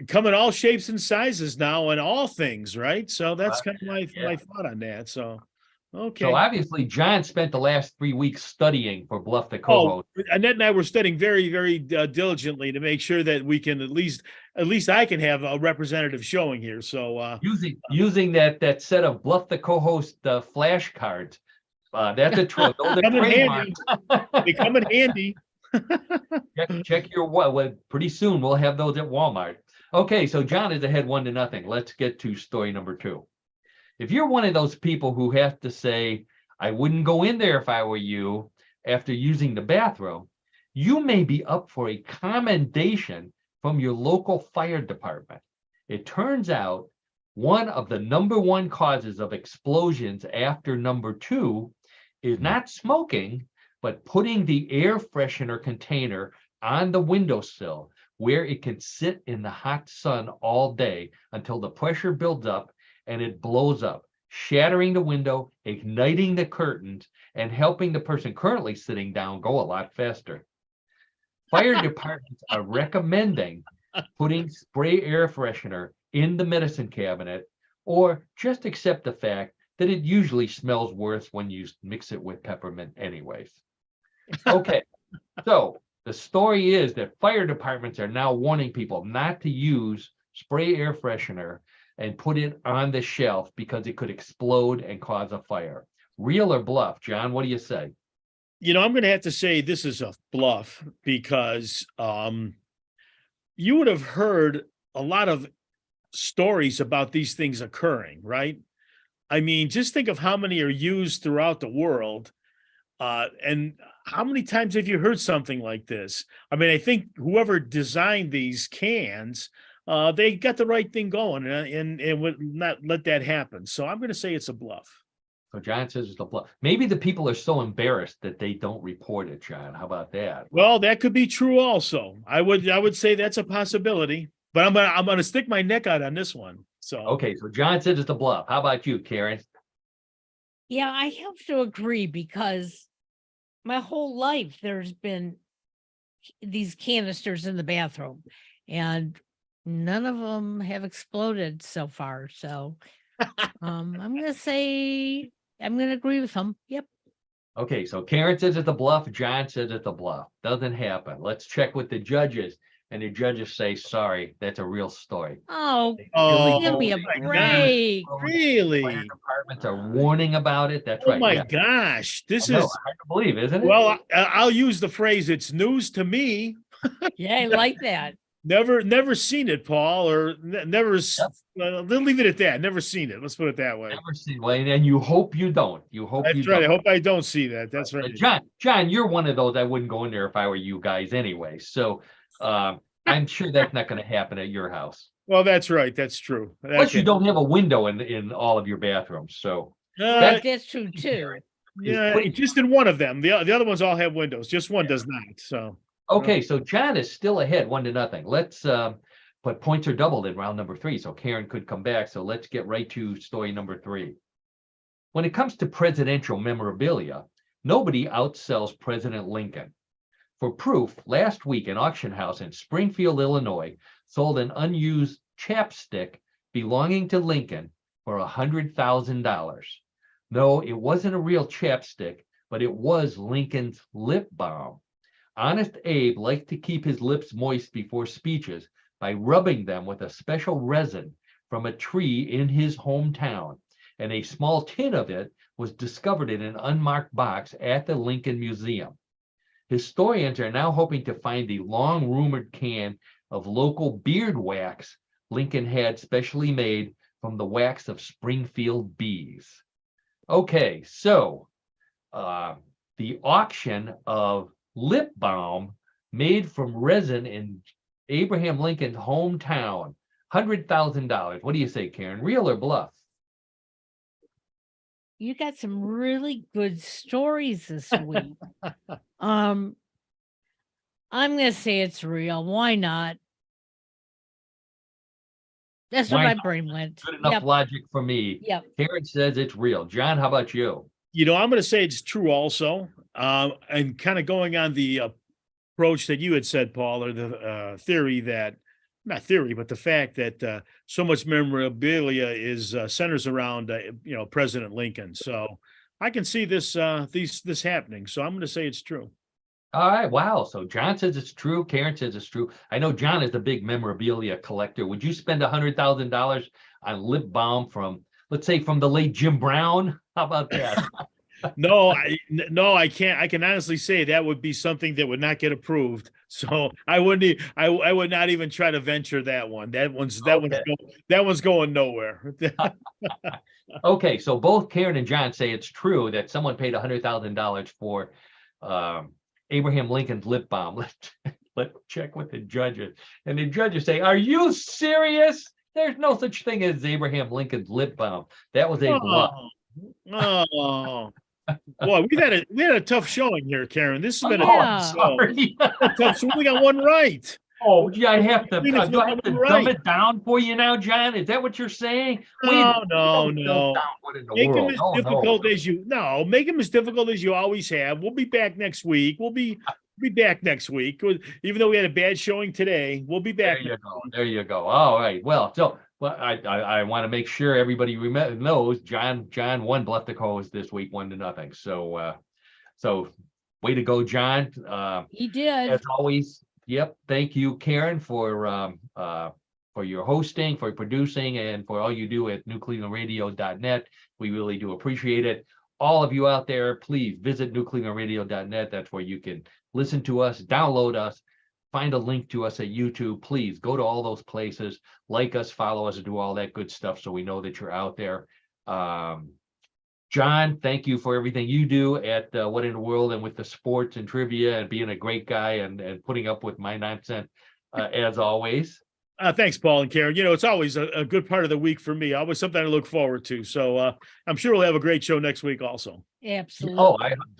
come in all shapes and sizes now and all things, right? So that's kind of my thought on that. So, okay. So obviously, John spent the last 3 weeks studying for Bluff the Co-host. Annette and I were studying very, very diligently to make sure that we can at least I can have a representative showing here. So using that set of Bluff the Co-host flashcards. That's a true. They come in handy. check your pretty soon we'll have those at Walmart. Okay, so John is ahead 1-0. Let's get to story number 2. If you're one of those people who have to say, I wouldn't go in there if I were you after using the bathroom, you may be up for a commendation from your local fire department. It turns out one of the number 1 causes of explosions after number 2 is not smoking, but putting the air freshener container on the windowsill where it can sit in the hot sun all day until the pressure builds up and it blows up, shattering the window, igniting the curtains, and helping the person currently sitting down go a lot faster. Fire departments are recommending putting spray air freshener in the medicine cabinet, or just accept the fact that it usually smells worse when you mix it with peppermint anyways. Okay, so the story is that fire departments are now warning people not to use spray air freshener and put it on the shelf because it could explode and cause a fire. Real or bluff? John, what do you say? I'm going to have to say this is a bluff because you would have heard a lot of stories about these things occurring, right? I mean, just think of how many are used throughout the world And how many times have you heard something like this? I mean, I think whoever designed these cans, they got the right thing going, and would not let that happen. So I'm going to say it's a bluff. So John says it's a bluff. Maybe the people are so embarrassed that they don't report it, John. How about that? Well, that could be true also. I would say that's a possibility, but I'm gonna stick my neck out on this one. So Okay, so John says it's a bluff. How about you, Karen? Yeah, I have to agree because my whole life there's been these canisters in the bathroom and none of them have exploded so far. So I'm gonna say I'm gonna agree with him. Yep. Okay, so Karen says it's a bluff. John says it's a bluff. Doesn't happen. Let's check with the judges. And the judges say, sorry, that's a real story. Oh, Oh, give me a my God. break. Fire really? departments are warning about it. That's Oh right. my Yeah. gosh, this I know, is hard to believe, isn't it? well. I'll use the phrase "it's news to me." Yeah, I like that. Never seen it, Paul, or never. They'll leave it at that. Never seen it. Let's put it that way. Never seen one, and you hope you don't. You hope you That's right. I don't. hope I don't see that. That's right. John, you're one of those I wouldn't go in there if I were you guys anyway. So I'm sure that's not going to happen at your house. Well, that's right. That's true. Plus, you don't have a window in all of your bathrooms. So Right, that's true too. Yeah, pretty- just in one of them. The other ones all have windows. Just one does not. So okay, so John is still ahead, 1-0. Let's but points are doubled in round number 3, so Karen could come back. So let's get right to story number 3. When it comes to presidential memorabilia, nobody outsells President Lincoln. For proof, last week an auction house in Springfield, Illinois, sold an unused chapstick belonging to Lincoln for $100,000. No, it wasn't a real chapstick, but it was Lincoln's lip balm. Honest Abe liked to keep his lips moist before speeches by rubbing them with a special resin from a tree in his hometown, and a small tin of it was discovered in an unmarked box at the Lincoln Museum. Historians are now hoping to find the long-rumored can of local beard wax Lincoln had specially made from the wax of Springfield bees. Okay, so the auction of lip balm made from resin in Abraham Lincoln's hometown, $100,000. What do you say, Karen? Real or bluff? You got some really good stories this week. I'm gonna say it's real. Why not? That's Why where my not? brain went. Good enough Yep. logic for me. Yep. Karen says it's real. John, how about you? I'm going to say it's true also. And kind of going on the approach that you had said, Paul, or the theory that, not theory, but the fact that so much memorabilia is centers around, President Lincoln. So I can see this happening. So I'm going to say it's true. All right, wow. So John says it's true. Karen says it's true. I know John is a big memorabilia collector. Would you spend $100,000 on lip balm from, let's say, from the late Jim Brown? How about that? No, I can't. I can honestly say that would be something that would not get approved. So I wouldn't. I would not even try to venture that one. That one's going nowhere. Okay, so both Karen and John say it's true that someone paid $100,000 for Abraham Lincoln's lip balm. Let's check with the judges. And the judges say, are you serious? There's no such thing as Abraham Lincoln's lip balm. That was a bluff. Oh, boy, we had a tough showing here, Karen. This has been Yeah. Sorry. a tough show. We got one right. Oh, yeah, I have to. I mean, it's Do I have to right. dumb it down for you now, John? Is that what you're saying? No. Don't dumb down what in the Make them world? as Oh, difficult no. as make them as difficult as you always have. We'll be back next week. We'll be back next week. Even though we had a bad showing today, we'll be back. There you go. There you go. All right. Well, I want to make sure everybody knows John won Bluff the Coast this week, 1-0. So way to go, John. He did. As always. Yep. Thank you, Karen, for your hosting, for producing, and for all you do at newclevelandradio.net. We really do appreciate it. All of you out there, please visit newclevelandradio.net. That's where you can listen to us, download us, find a link to us at YouTube. Please go to all those places, like us, follow us, and do all that good stuff so we know that you're out there. John, thank you for everything you do at What in the World and with the sports and trivia and being a great guy and putting up with my nonsense as always. Thanks, Paul and Karen. It's always a good part of the week for me. Always something to look forward to. So I'm sure we'll have a great show next week also. Absolutely.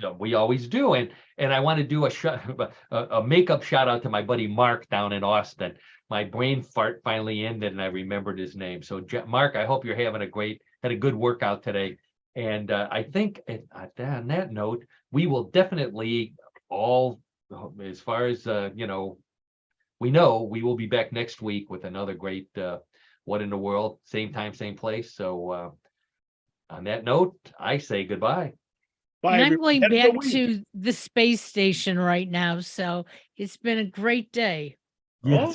Oh, we always do. And I want to do a makeup shout out to my buddy Mark down in Austin. My brain fart finally ended and I remembered his name. So Mark, I hope you're having had a good workout today. And I think on that note, we will definitely all, as far as, we know we will be back next week with another great What in the World, same time, same place. So on that note, I say goodbye. Bye, And I'm everybody. going Have a good back week. to the space station right now. So it's been a great day. Oh.